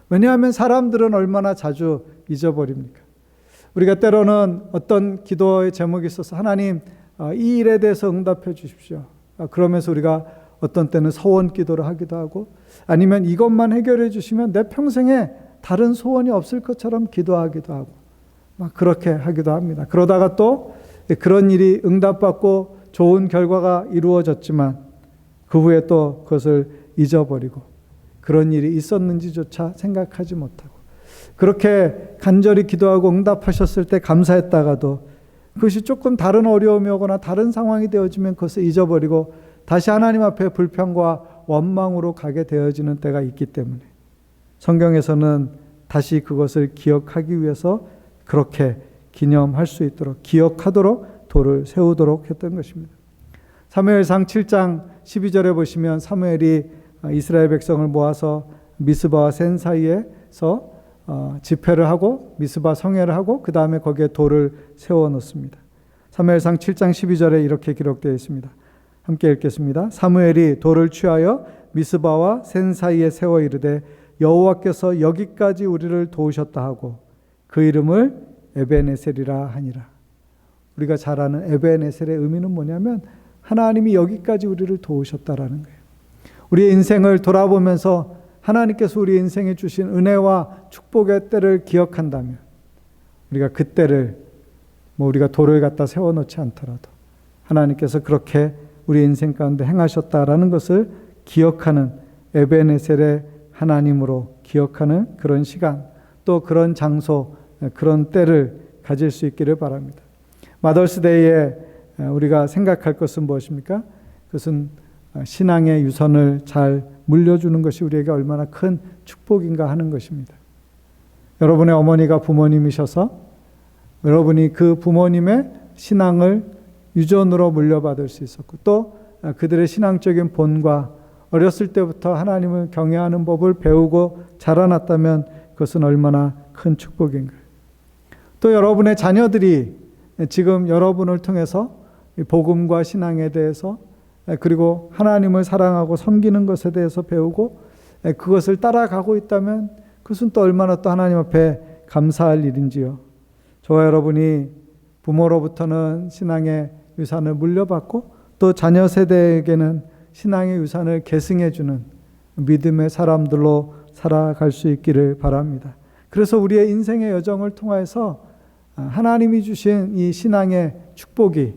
왜냐하면 사람들은 얼마나 자주 잊어버립니까? 우리가 때로는 어떤 기도의 제목이 있어서 하나님 이 일에 대해서 응답해 주십시오. 그러면서 우리가 어떤 때는 소원 기도를 하기도 하고 아니면 이것만 해결해 주시면 내 평생에 다른 소원이 없을 것처럼 기도하기도 하고 막 그렇게 하기도 합니다. 그러다가 또 그런 일이 응답받고 좋은 결과가 이루어졌지만 그 후에 또 그것을 잊어버리고 그런 일이 있었는지조차 생각하지 못하고 그렇게 간절히 기도하고 응답하셨을 때 감사했다가도 그것이 조금 다른 어려움이 오거나 다른 상황이 되어지면 그것을 잊어버리고 다시 하나님 앞에 불평과 원망으로 가게 되어지는 때가 있기 때문에 성경에서는 다시 그것을 기억하기 위해서 그렇게 기념할 수 있도록 기억하도록 돌을 세우도록 했던 것입니다. 사무엘상 7장 12절에 보시면 사무엘이 이스라엘 백성을 모아서 미스바와 센 사이에서 집회를 하고 미스바 성회를 하고 그 다음에 거기에 돌을 세워 놓습니다. 사무엘상 7장 12절에 이렇게 기록되어 있습니다. 함께 읽겠습니다. 사무엘이 돌을 취하여 미스바와 센 사이에 세워 이르되 여호와께서 여기까지 우리를 도우셨다 하고 그 이름을 에베네셀이라 하니라. 우리가 잘 아는 에베네셀의 의미는 뭐냐면 하나님이 여기까지 우리를 도우셨다라는 거예요. 우리의 인생을 돌아보면서 하나님께서 우리 인생에 주신 은혜와 축복의 때를 기억한다면 우리가 그 때를 우리가 돌을 갖다 세워놓지 않더라도 하나님께서 그렇게 우리 인생 가운데 행하셨다라는 것을 기억하는 에베네셀의 하나님으로 기억하는 그런 시간 또 그런 장소 그런 때를 가질 수 있기를 바랍니다. 마더스데이에 우리가 생각할 것은 무엇입니까? 그것은 신앙의 유선을 잘 물려주는 것이 우리에게 얼마나 큰 축복인가 하는 것입니다. 여러분의 어머니가 부모님이셔서 여러분이 그 부모님의 신앙을 유전으로 물려받을 수 있었고 또 그들의 신앙적인 본과 어렸을 때부터 하나님을 경외하는 법을 배우고 자라났다면 그것은 얼마나 큰 축복인가요? 또 여러분의 자녀들이 지금 여러분을 통해서 복음과 신앙에 대해서 그리고 하나님을 사랑하고 섬기는 것에 대해서 배우고 그것을 따라가고 있다면 그것은 또 얼마나 또 하나님 앞에 감사할 일인지요. 저와 여러분이 부모로부터는 신앙의 유산을 물려받고 또 자녀 세대에게는 신앙의 유산을 계승해주는 믿음의 사람들로 살아갈 수 있기를 바랍니다. 그래서 우리의 인생의 여정을 통해서 하나님이 주신 이 신앙의 축복이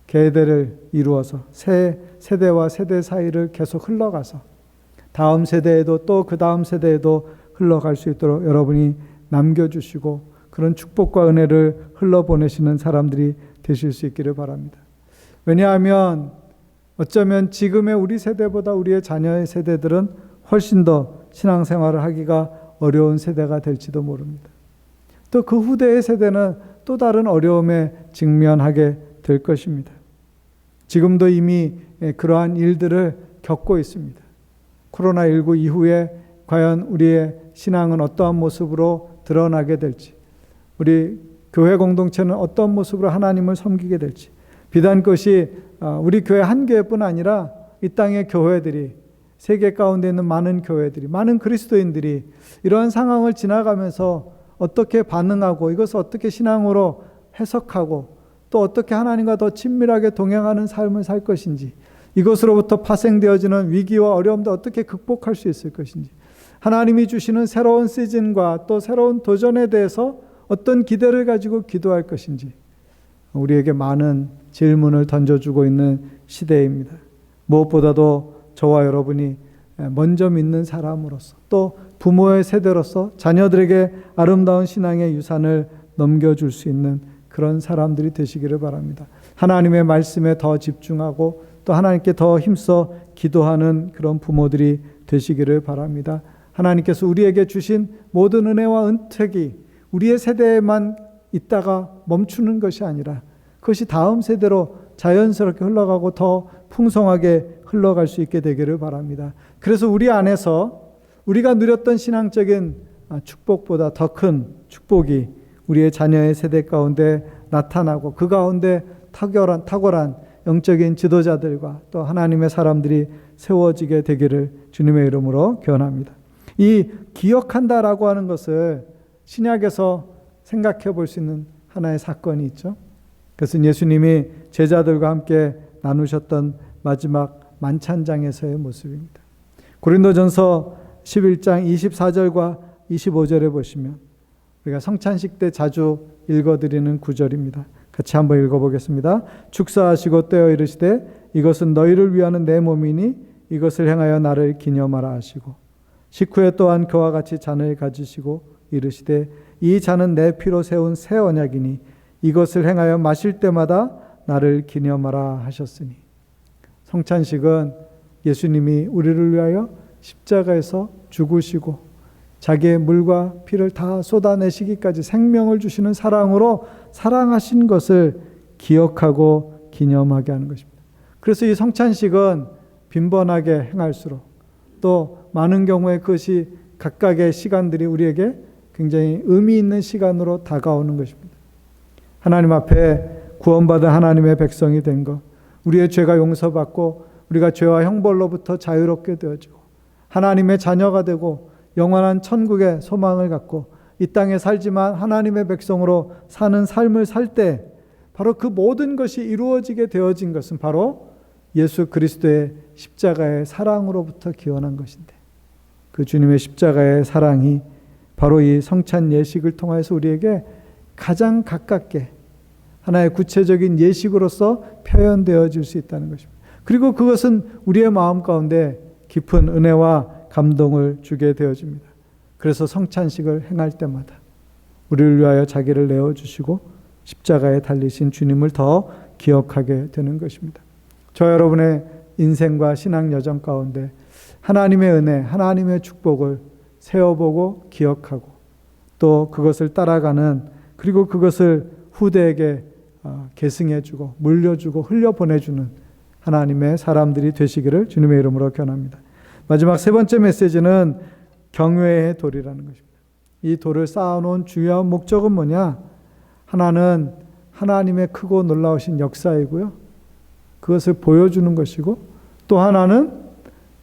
계대를 이루어서 새 세대와 세대 사이를 계속 흘러가서 다음 세대에도 또 그 다음 세대에도 흘러갈 수 있도록 여러분이 남겨주시고 그런 축복과 은혜를 흘러보내시는 사람들이 되실 수 있기를 바랍니다. 왜냐하면 어쩌면 지금의 우리 세대보다 우리의 자녀의 세대들은 훨씬 더 신앙생활을 하기가 어려운 세대가 될지도 모릅니다. 또 그 후대의 세대는 또 다른 어려움에 직면하게 될 것입니다. 지금도 이미 그러한 일들을 겪고 있습니다. 코로나19 이후에 과연 우리의 신앙은 어떠한 모습으로 드러나게 될지, 우리 교회 공동체는 어떤 모습으로 하나님을 섬기게 될지, 비단 그것이 우리 교회 한 교회뿐 아니라 이 땅의 교회들이, 세계 가운데 있는 많은 교회들이, 많은 그리스도인들이 이러한 상황을 지나가면서 어떻게 반응하고 이것을 어떻게 신앙으로 해석하고 또 어떻게 하나님과 더 친밀하게 동행하는 삶을 살 것인지, 이것으로부터 파생되어지는 위기와 어려움도 어떻게 극복할 수 있을 것인지, 하나님이 주시는 새로운 시즌과 또 새로운 도전에 대해서 어떤 기대를 가지고 기도할 것인지 우리에게 많은 질문을 던져주고 있는 시대입니다. 무엇보다도 저와 여러분이 먼저 믿는 사람으로서 또 부모의 세대로서 자녀들에게 아름다운 신앙의 유산을 넘겨줄 수 있는 그런 사람들이 되시기를 바랍니다. 하나님의 말씀에 더 집중하고 또 하나님께 더 힘써 기도하는 그런 부모들이 되시기를 바랍니다. 하나님께서 우리에게 주신 모든 은혜와 은택이 우리의 세대에만 있다가 멈추는 것이 아니라 그것이 다음 세대로 자연스럽게 흘러가고 더 풍성하게 흘러갈 수 있게 되기를 바랍니다. 그래서 우리 안에서 우리가 누렸던 신앙적인 축복보다 더 큰 축복이 우리의 자녀의 세대 가운데 나타나고 그 가운데 탁월한 영적인 지도자들과 또 하나님의 사람들이 세워지게 되기를 주님의 이름으로 기원합니다. 이 기억한다라고 하는 것을 신약에서 생각해 볼 수 있는 하나의 사건이 있죠. 그것은 예수님이 제자들과 함께 나누셨던 마지막 만찬장에서의 모습입니다. 고린도전서 11장 24절과 25절에 보시면 우리가 성찬식 때 자주 읽어드리는 구절입니다. 같이 한번 읽어보겠습니다. 축사하시고 떼어 이르시되 이것은 너희를 위하는 내 몸이니 이것을 행하여 나를 기념하라 하시고, 식후에 또한 그와 같이 잔을 가지시고 이르시되 이 잔은 내 피로 세운 새 언약이니 이것을 행하여 마실 때마다 나를 기념하라 하셨으니. 성찬식은 예수님이 우리를 위하여 십자가에서 죽으시고 자기의 물과 피를 다 쏟아내시기까지 생명을 주시는 사랑으로 사랑하신 것을 기억하고 기념하게 하는 것입니다. 그래서 이 성찬식은 빈번하게 행할수록 또 많은 경우에 그것이 각각의 시간들이 우리에게 굉장히 의미 있는 시간으로 다가오는 것입니다. 하나님 앞에 구원받은 하나님의 백성이 된 것, 우리의 죄가 용서받고 우리가 죄와 형벌로부터 자유롭게 되어지고 하나님의 자녀가 되고 영원한 천국의 소망을 갖고 이 땅에 살지만 하나님의 백성으로 사는 삶을 살 때 바로 그 모든 것이 이루어지게 되어진 것은 바로 예수 그리스도의 십자가의 사랑으로부터 기원한 것인데, 그 주님의 십자가의 사랑이 바로 이 성찬 예식을 통해서 우리에게 가장 가깝게 하나의 구체적인 예식으로서 표현되어질 수 있다는 것입니다. 그리고 그것은 우리의 마음 가운데 깊은 은혜와 감동을 주게 되어집니다. 그래서 성찬식을 행할 때마다 우리를 위하여 자기를 내어주시고 십자가에 달리신 주님을 더 기억하게 되는 것입니다. 저 여러분의 인생과 신앙 여정 가운데 하나님의 은혜, 하나님의 축복을 세어보고 기억하고 또 그것을 따라가는, 그리고 그것을 후대에게 계승해주고 물려주고 흘려보내주는 하나님의 사람들이 되시기를 주님의 이름으로 권합니다. 마지막 세 번째 메시지는 경외의 돌이라는 것입니다. 이 돌을 쌓아놓은 주요한 목적은 뭐냐? 하나는 하나님의 크고 놀라우신 역사이고요, 그것을 보여주는 것이고, 또 하나는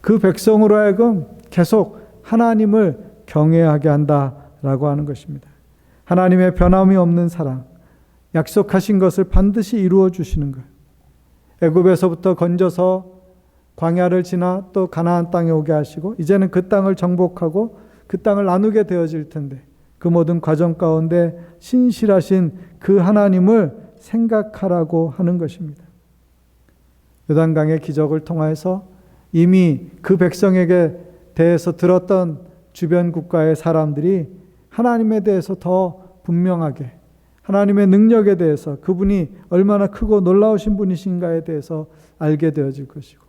그 백성으로 하여금 계속 하나님을 경외하게 한다라고 하는 것입니다. 하나님의 변함이 없는 사랑, 약속하신 것을 반드시 이루어 주시는 것. 애굽에서부터 건져서 광야를 지나 또 가나안 땅에 오게 하시고 이제는 그 땅을 정복하고 그 땅을 나누게 되어질 텐데, 그 모든 과정 가운데 신실하신 그 하나님을 생각하라고 하는 것입니다. 요단강의 기적을 통해서 이미 그 백성에게 대해서 들었던 주변 국가의 사람들이 하나님에 대해서 더 분명하게, 하나님의 능력에 대해서, 그분이 얼마나 크고 놀라우신 분이신가에 대해서 알게 되어질 것이고,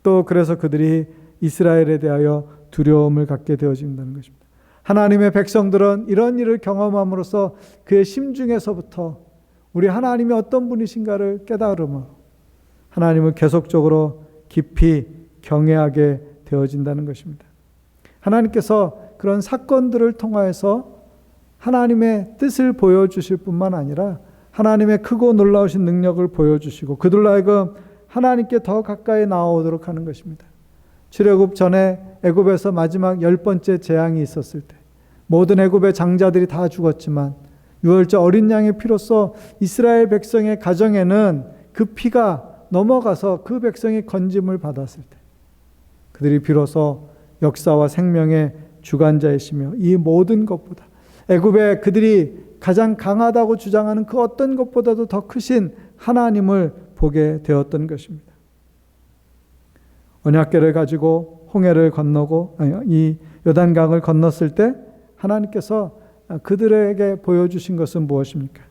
또 그래서 그들이 이스라엘에 대하여 두려움을 갖게 되어진다는 것입니다. 하나님의 백성들은 이런 일을 경험함으로써 그의 심중에서부터 우리 하나님이 어떤 분이신가를 깨달음으로 하나님을 계속적으로 깊이 경외하게 되어진다는 것입니다. 하나님께서 그런 사건들을 통하여서 하나님의 뜻을 보여주실 뿐만 아니라 하나님의 크고 놀라우신 능력을 보여주시고 그들로 하여금 하나님께 더 가까이 나아오도록 하는 것입니다. 출애굽 전에 애굽에서 마지막 10번째 재앙이 있었을 때 모든 애굽의 장자들이 다 죽었지만 유월절 어린 양의 피로써 이스라엘 백성의 가정에는 그 피가 넘어가서 그 백성이 건짐을 받았을 때 그들이 비로소 역사와 생명의 주관자이시며 이 모든 것보다 애굽에 그들이 가장 강하다고 주장하는 그 어떤 것보다도 더 크신 하나님을 보게 되었던 것입니다. 언약궤를 가지고 홍해를 건너고 이 요단강을 건넜을 때 하나님께서 그들에게 보여주신 것은 무엇입니까?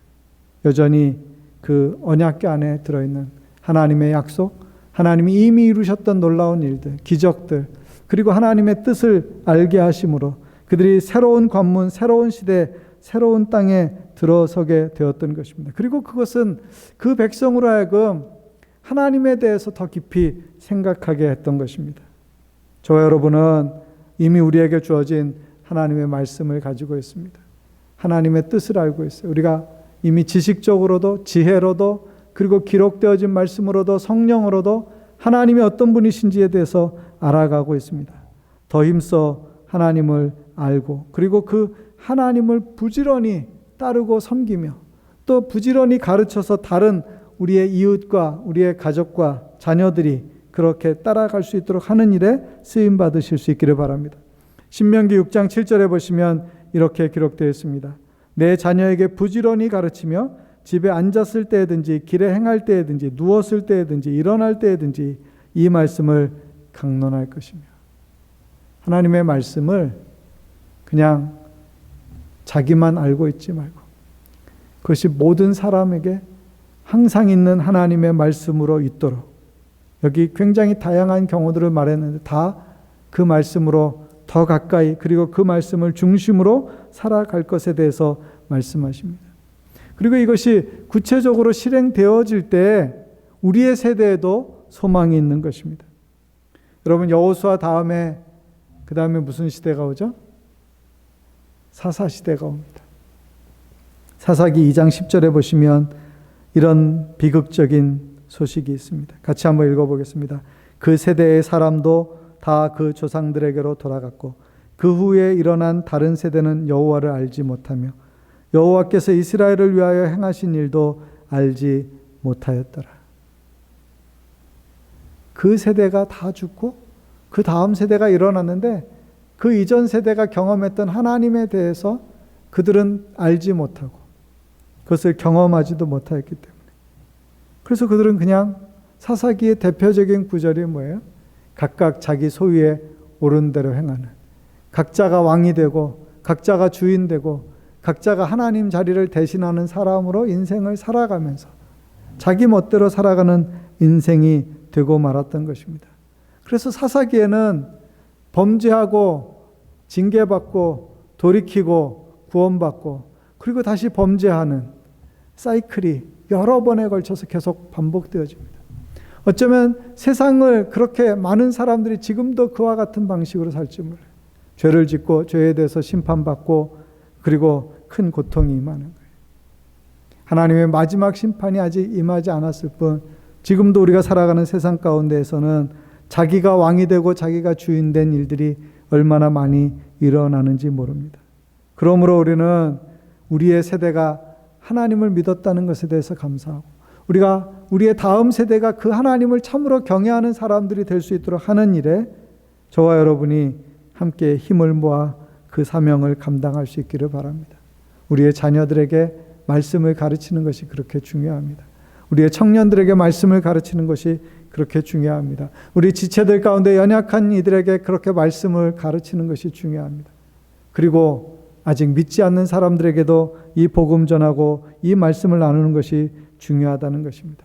여전히 그 언약궤 안에 들어있는 하나님의 약속, 하나님이 이미 이루셨던 놀라운 일들, 기적들, 그리고 하나님의 뜻을 알게 하심으로 그들이 새로운 관문, 새로운 시대, 새로운 땅에 들어서게 되었던 것입니다. 그리고 그것은 그 백성으로 하여금 하나님에 대해서 더 깊이 생각하게 했던 것입니다. 저와 여러분은 이미 우리에게 주어진 하나님의 말씀을 가지고 있습니다. 하나님의 뜻을 알고 있어요. 우리가 이미 지식적으로도 지혜로도 그리고 기록되어진 말씀으로도 성령으로도 하나님이 어떤 분이신지에 대해서 알아가고 있습니다. 더 힘써 하나님을 알고 그리고 그 하나님을 부지런히 따르고 섬기며 또 부지런히 가르쳐서 다른 우리의 이웃과 우리의 가족과 자녀들이 그렇게 따라갈 수 있도록 하는 일에 쓰임 받으실 수 있기를 바랍니다. 신명기 6장 7절에 보시면 이렇게 기록되어 있습니다. 내 자녀에게 부지런히 가르치며 집에 앉았을 때든지 길에 행할 때든지 누웠을 때든지 일어날 때든지 이 말씀을 강론할 것이며 하나님의 말씀을 그냥 자기만 알고 있지 말고 그것이 모든 사람에게 항상 있는 하나님의 말씀으로 있도록 여기 굉장히 다양한 경우들을 말했는데 다 그 말씀으로 더 가까이 그리고 그 말씀을 중심으로 살아갈 것에 대해서 말씀하십니다. 그리고 이것이 구체적으로 실행되어질 때 우리의 세대에도 소망이 있는 것입니다. 여러분 여호수아 다음에 그 다음에 무슨 시대가 오죠? 사사시대가 옵니다. 사사기 2장 10절에 보시면 이런 비극적인 소식이 있습니다. 같이 한번 읽어보겠습니다. 그 세대의 사람도 다 그 조상들에게로 돌아갔고 그 후에 일어난 다른 세대는 여호와를 알지 못하며 여호와께서 이스라엘을 위하여 행하신 일도 알지 못하였더라. 그 세대가 다 죽고 그 다음 세대가 일어났는데 그 이전 세대가 경험했던 하나님에 대해서 그들은 알지 못하고 그것을 경험하지도 못하였기 때문에 그래서 그들은 그냥 사사기의 대표적인 구절이 뭐예요? 각각 자기 소유에 옳은 대로 행하는 각자가 왕이 되고 각자가 주인 되고 각자가 하나님 자리를 대신하는 사람으로 인생을 살아가면서 자기 멋대로 살아가는 인생이 되고 말았던 것입니다. 그래서 사사기에는 범죄하고 징계받고 돌이키고 구원받고 그리고 다시 범죄하는 사이클이 여러 번에 걸쳐서 계속 반복되어집니다. 어쩌면 세상을 그렇게 많은 사람들이 지금도 그와 같은 방식으로 살지 몰라요. 죄를 짓고 죄에 대해서 심판받고 그리고 큰 고통이 임하는 거예요. 하나님의 마지막 심판이 아직 임하지 않았을 뿐 지금도 우리가 살아가는 세상 가운데에서는 자기가 왕이 되고 자기가 주인 된 일들이 얼마나 많이 일어나는지 모릅니다. 그러므로 우리는 우리의 세대가 하나님을 믿었다는 것에 대해서 감사하고 우리의 다음 세대가 그 하나님을 참으로 경외하는 사람들이 될 수 있도록 하는 일에 저와 여러분이 함께 힘을 모아 그 사명을 감당할 수 있기를 바랍니다. 우리의 자녀들에게 말씀을 가르치는 것이 그렇게 중요합니다. 우리의 청년들에게 말씀을 가르치는 것이 그렇게 중요합니다. 우리 지체들 가운데 연약한 이들에게 그렇게 말씀을 가르치는 것이 중요합니다. 그리고 아직 믿지 않는 사람들에게도 이 복음 전하고 이 말씀을 나누는 것이 중요하다는 것입니다.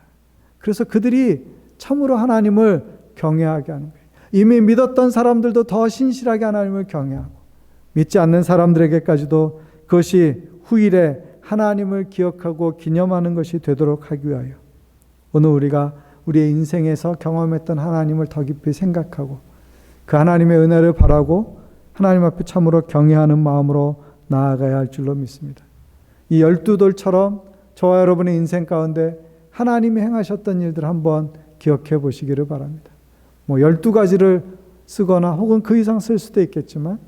그래서 그들이 참으로 하나님을 경외하게 하는 거예요. 이미 믿었던 사람들도 더 신실하게 하나님을 경외하고 믿지 않는 사람들에게까지도 그것이 후일에 하나님을 기억하고 기념하는 것이 되도록 하기 위하여 오늘 우리가 우리의 인생에서 경험했던 하나님을 더 깊이 생각하고 그 하나님의 은혜를 바라고 하나님 앞에 참으로 경외하는 마음으로 나아가야 할 줄로 믿습니다. 이 12돌처럼 저와 여러분의 인생 가운데 하나님이 행하셨던 일들 한번 기억해 보시기를 바랍니다. 12가지를 쓰거나 혹은 그 이상 쓸 수도 있겠지만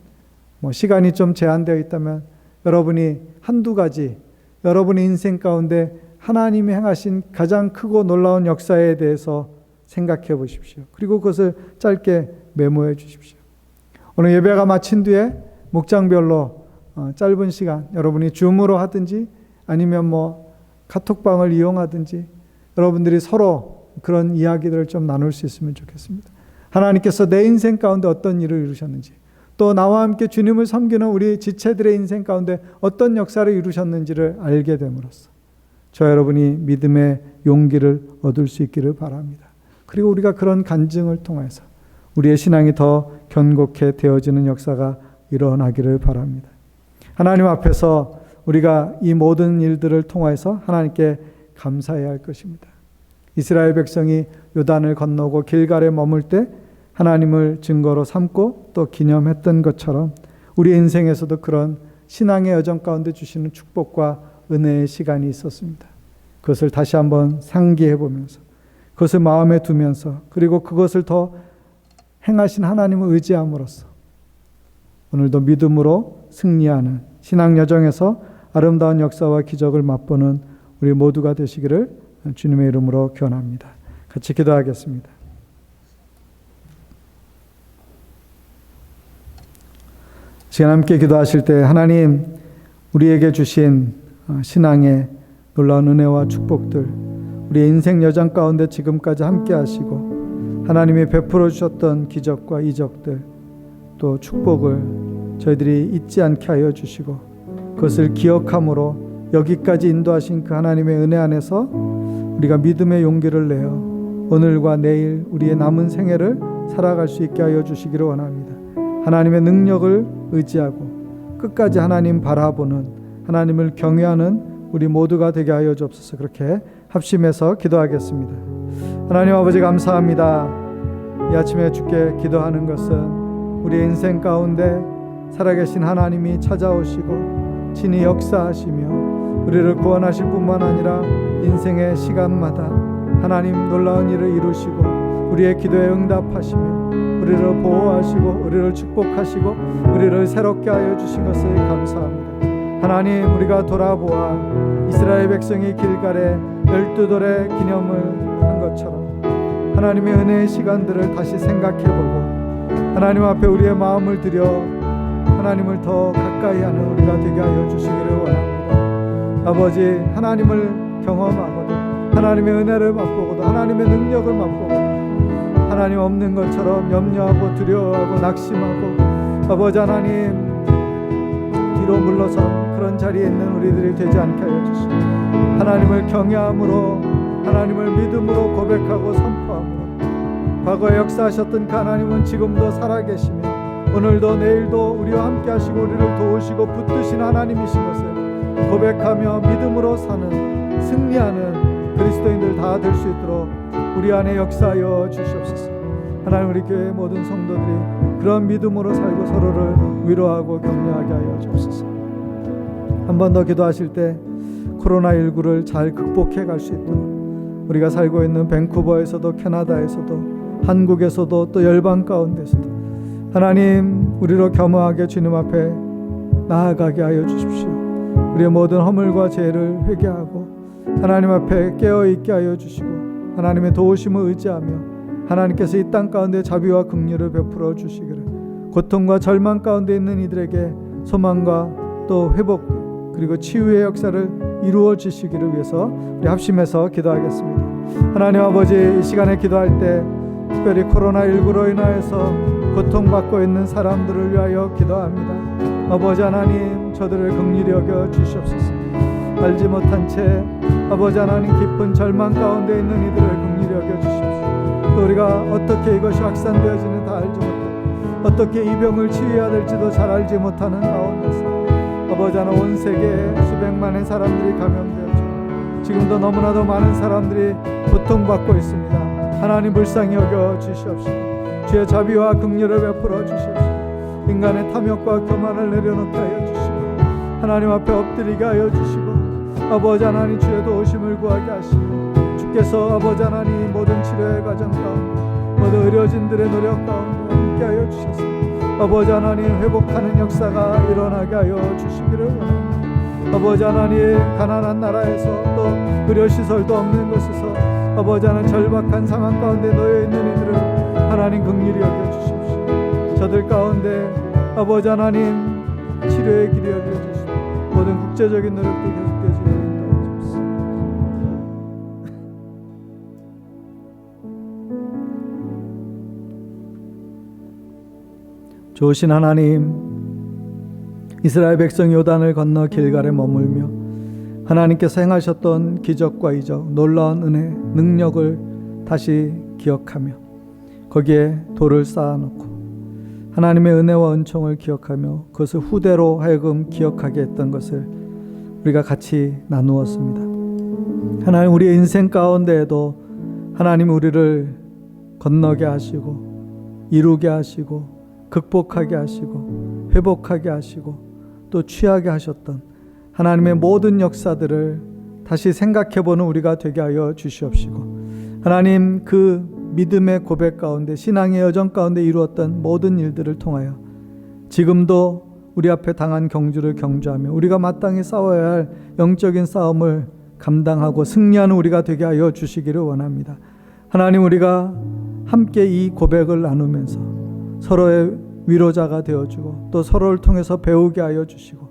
시간이 좀 제한되어 있다면 여러분이 한두 가지 여러분의 인생 가운데 하나님이 행하신 가장 크고 놀라운 역사에 대해서 생각해 보십시오. 그리고 그것을 짧게 메모해 주십시오. 오늘 예배가 마친 뒤에 목장별로 짧은 시간 여러분이 줌으로 하든지 아니면 카톡방을 이용하든지 여러분들이 서로 그런 이야기들을 좀 나눌 수 있으면 좋겠습니다. 하나님께서 내 인생 가운데 어떤 일을 이루셨는지 또 나와 함께 주님을 섬기는 우리 지체들의 인생 가운데 어떤 역사를 이루셨는지를 알게 됨으로써 저 여러분이 믿음의 용기를 얻을 수 있기를 바랍니다. 그리고 우리가 그런 간증을 통해서 우리의 신앙이 더 견고케 되어지는 역사가 일어나기를 바랍니다. 하나님 앞에서 우리가 이 모든 일들을 통해서 하나님께 감사해야 할 것입니다. 이스라엘 백성이 요단을 건너고 길갈에 머물 때 하나님을 증거로 삼고 또 기념했던 것처럼 우리 인생에서도 그런 신앙의 여정 가운데 주시는 축복과 은혜의 시간이 있었습니다. 그것을 다시 한번 상기해 보면서 그것을 마음에 두면서 그리고 그것을 더 행하신 하나님을 의지함으로써 오늘도 믿음으로 승리하는 신앙 여정에서 아름다운 역사와 기적을 맛보는 우리 모두가 되시기를 주님의 이름으로 기원합니다. 같이 기도하겠습니다. 시간 함께 기도하실 때 하나님 우리에게 주신 신앙의 놀라운 은혜와 축복들 우리의 인생 여정 가운데 지금까지 함께 하시고 하나님이 베풀어 주셨던 기적과 이적들 또 축복을 저희들이 잊지 않게 하여 주시고 그것을 기억함으로 여기까지 인도하신 그 하나님의 은혜 안에서 우리가 믿음의 용기를 내어 오늘과 내일 우리의 남은 생애를 살아갈 수 있게 하여 주시기를 원합니다. 하나님의 능력을 의지하고 끝까지 하나님 바라보는 하나님을 경외하는 우리 모두가 되게 하여 주옵소서. 그렇게 합심해서 기도하겠습니다. 하나님 아버지 감사합니다. 이 아침에 주께 기도하는 것은 우리의 인생 가운데 살아계신 하나님이 찾아오시고 친히 역사하시며 우리를 구원하실 뿐만 아니라 인생의 시간마다 하나님 놀라운 일을 이루시고 우리의 기도에 응답하시며 우리를 보호하시고 우리를 축복하시고 우리를 새롭게 하여 주신 것을 감사합니다. 하나님 우리가 돌아보아 이스라엘 백성이 길갈에 12돌의 기념을 한 것처럼 하나님의 은혜의 시간들을 다시 생각해보고 하나님 앞에 우리의 마음을 들여 하나님을 더 가까이 하는 우리가 되게 하여 주시기를 원합니다. 아버지 하나님을 경험하고도 하나님의 은혜를 맛보고도 하나님의 능력을 맛보고도 하나님 없는 것처럼 염려하고 두려워하고 낙심하고 아버지 하나님 뒤로 물러선 그런 자리에 있는 우리들이 되지 않게 하여 주시고 하나님을 경외함으로 하나님을 믿음으로 고백하고 선포함으로 과거에 역사하셨던 그 하나님은 지금도 살아계시며 오늘도 내일도 우리와 함께 하시고 우리를 도우시고 붙드신 하나님이신 것을 고백하며 믿음으로 사는 승리하는 그리스도인들 다 될 수 있도록 우리 안에 역사하여 주시옵소서. 하나님 우리 교회의 모든 성도들이 그런 믿음으로 살고 서로를 위로하고 격려하게 하여 주옵소서. 한 번 더 기도하실 때 코로나19를 잘 극복해 갈 수 있도록 우리가 살고 있는 밴쿠버에서도 캐나다에서도 한국에서도 또 열방 가운데서도 하나님 우리로 겸허하게 주님 앞에 나아가게 하여 주십시오. 우리의 모든 허물과 죄를 회개하고 하나님 앞에 깨어있게 하여 주시고 하나님의 도우심을 의지하며 하나님께서 이 땅 가운데 자비와 긍휼을 베풀어 주시기를 고통과 절망 가운데 있는 이들에게 소망과 또 회복 그리고 치유의 역사를 이루어 주시기를 위해서 우리 합심해서 기도하겠습니다. 하나님 아버지 이 시간에 기도할 때 특별히 코로나19로 인하여서 고통받고 있는 사람들을 위하여 기도합니다. 아버지 하나님 저들을 긍휼히 여겨 주시옵소서. 알지 못한 채 아버지 하나님 깊은 절망 가운데 있는 이들을 긍휼히 여겨 주시옵소서. 또 우리가 어떻게 이것이 확산되어지는 다 알지 못하고 어떻게 이 병을 치유해야 될지도 잘 알지 못하는 가운데서 아버지 하나님 온 세계에 수백만의 사람들이 감염되었죠. 지금도 너무나도 많은 사람들이 고통받고 있습니다. 하나님 불쌍히 여겨 주시옵시고 주의 자비와 긍휼을 베풀어 주시옵시고 인간의 탐욕과 교만을 내려놓게 하여 주시고 하나님 앞에 엎드리게 하여 주시고 아버지 하나님 주의 도우심을 구하게 하시고 주께서 아버지 하나님 모든 치료의 과정 가운데 모든 의료진들의 노력 가운데 함께 하여 주셔서 아버지 하나님 회복하는 역사가 일어나게 하여 주시기를 원합니다. 아버지 하나님 가난한 나라에서 또 의료시설도 없는 곳에서 아버지 하나님 절박한 상황 가운데 놓여있는 이들을 하나님 긍휼히 여겨주십시오. 저들 가운데 아버지 하나님 치료의 길이 열려주시고 모든 국제적인 노력도 계속되시도록 인도하옵소서. 좋으신 하나님, 이스라엘 백성 요단을 건너 길갈에 머물며 하나님께서 행하셨던 기적과 이적, 놀라운 은혜, 능력을 다시 기억하며 거기에 돌을 쌓아놓고 하나님의 은혜와 은총을 기억하며 그것을 후대로 하여금 기억하게 했던 것을 우리가 같이 나누었습니다. 하나님, 우리의 인생 가운데에도 하나님 우리를 건너게 하시고 이루게 하시고 극복하게 하시고 회복하게 하시고 또 취하게 하셨던 하나님의 모든 역사들을 다시 생각해보는 우리가 되게 하여 주시옵시고 하나님 그 믿음의 고백 가운데 신앙의 여정 가운데 이루었던 모든 일들을 통하여 지금도 우리 앞에 당한 경주를 경주하며 우리가 마땅히 싸워야 할 영적인 싸움을 감당하고 승리하는 우리가 되게 하여 주시기를 원합니다. 하나님, 우리가 함께 이 고백을 나누면서 서로의 위로자가 되어주고 또 서로를 통해서 배우게 하여 주시고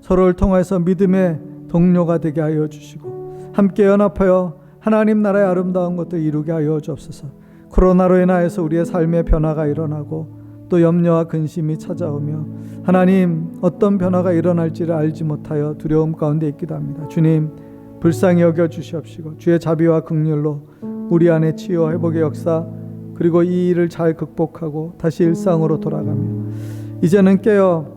서로를 통해서 믿음의 동료가 되게 하여 주시고 함께 연합하여 하나님 나라의 아름다운 것들 이루게 하여 주옵소서. 코로나로 인하여서 우리의 삶의 변화가 일어나고 또 염려와 근심이 찾아오며 하나님 어떤 변화가 일어날지를 알지 못하여 두려움 가운데 있기도 합니다. 주님, 불쌍히 여겨 주시옵시고 주의 자비와 긍휼로 우리 안에 치유와 회복의 역사 그리고 이 일을 잘 극복하고 다시 일상으로 돌아가며 이제는 깨어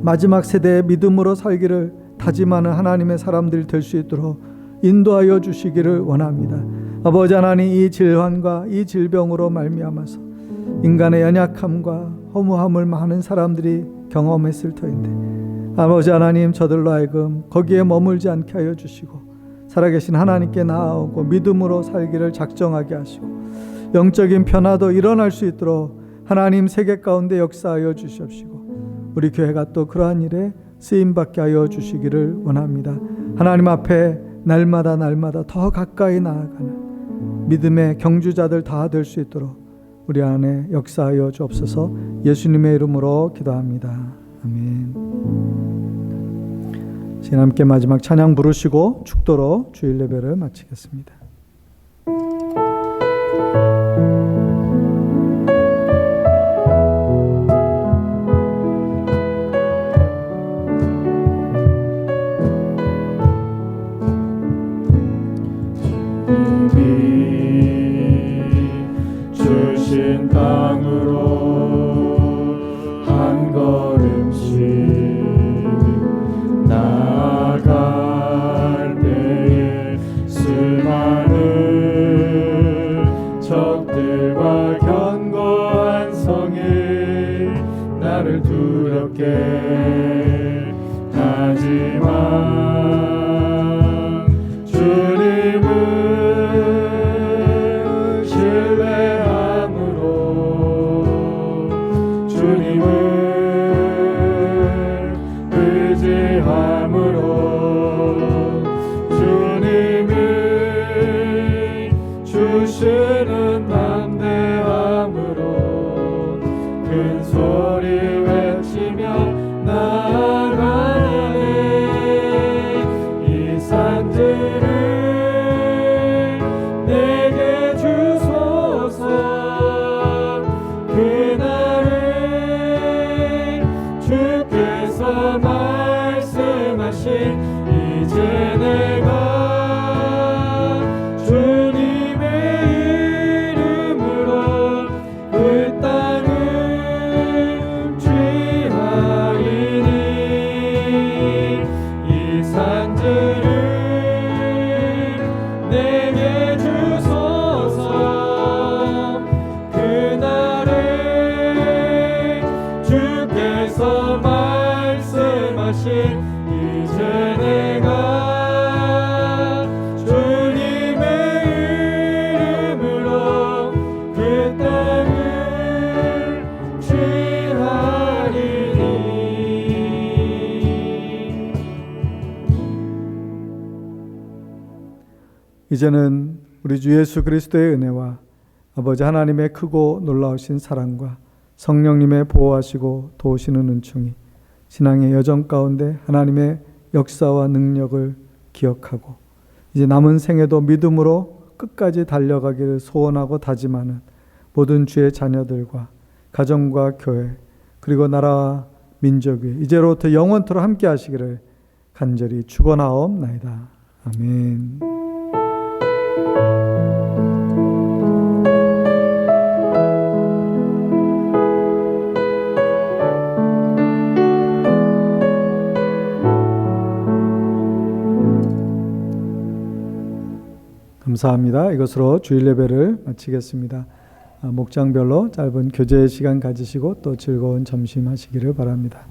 마지막 세대의 믿음으로 살기를 다짐하는 하나님의 사람들이 될 수 있도록 인도하여 주시기를 원합니다. 아버지 하나님, 이 질환과 이 질병으로 말미암아서 인간의 연약함과 허무함을 많은 사람들이 경험했을 터인데 아버지 하나님, 저들로 하여금 거기에 머물지 않게 하여 주시고 살아계신 하나님께 나아오고 믿음으로 살기를 작정하게 하시고 영적인 변화도 일어날 수 있도록 하나님 세계 가운데 역사하여 주시옵시고 우리 교회가 또 그러한 일에 쓰임받게 하여 주시기를 원합니다. 하나님 앞에 날마다 더 가까이 나아가는 믿음의 경주자들 다 될 수 있도록 우리 안에 역사하여 주옵소서. 예수님의 이름으로 기도합니다. 아멘. 지금 함께 마지막 찬양 부르시고 축도로 주일 예배를 마치겠습니다. 주신 땅으로 한 걸음씩 나아갈 때에 수많은 이제는 우리 주 예수 그리스도의 은혜와 아버지 하나님의 크고 놀라우신 사랑과 성령님의 보호하시고 도우시는 은총이 신앙의 여정 가운데 하나님의 역사와 능력을 기억하고 이제 남은 생에도 믿음으로 끝까지 달려가기를 소원하고 다짐하는 모든 주의 자녀들과 가정과 교회 그리고 나라와 민족 위에 이제로부터 영원토록 함께 하시기를 간절히 축원하옵나이다. 아멘. 감사합니다. 이것으로 주일 예배를 마치겠습니다. 목장별로 짧은 교제 시간 가지시고 또 즐거운 점심 하시기를 바랍니다.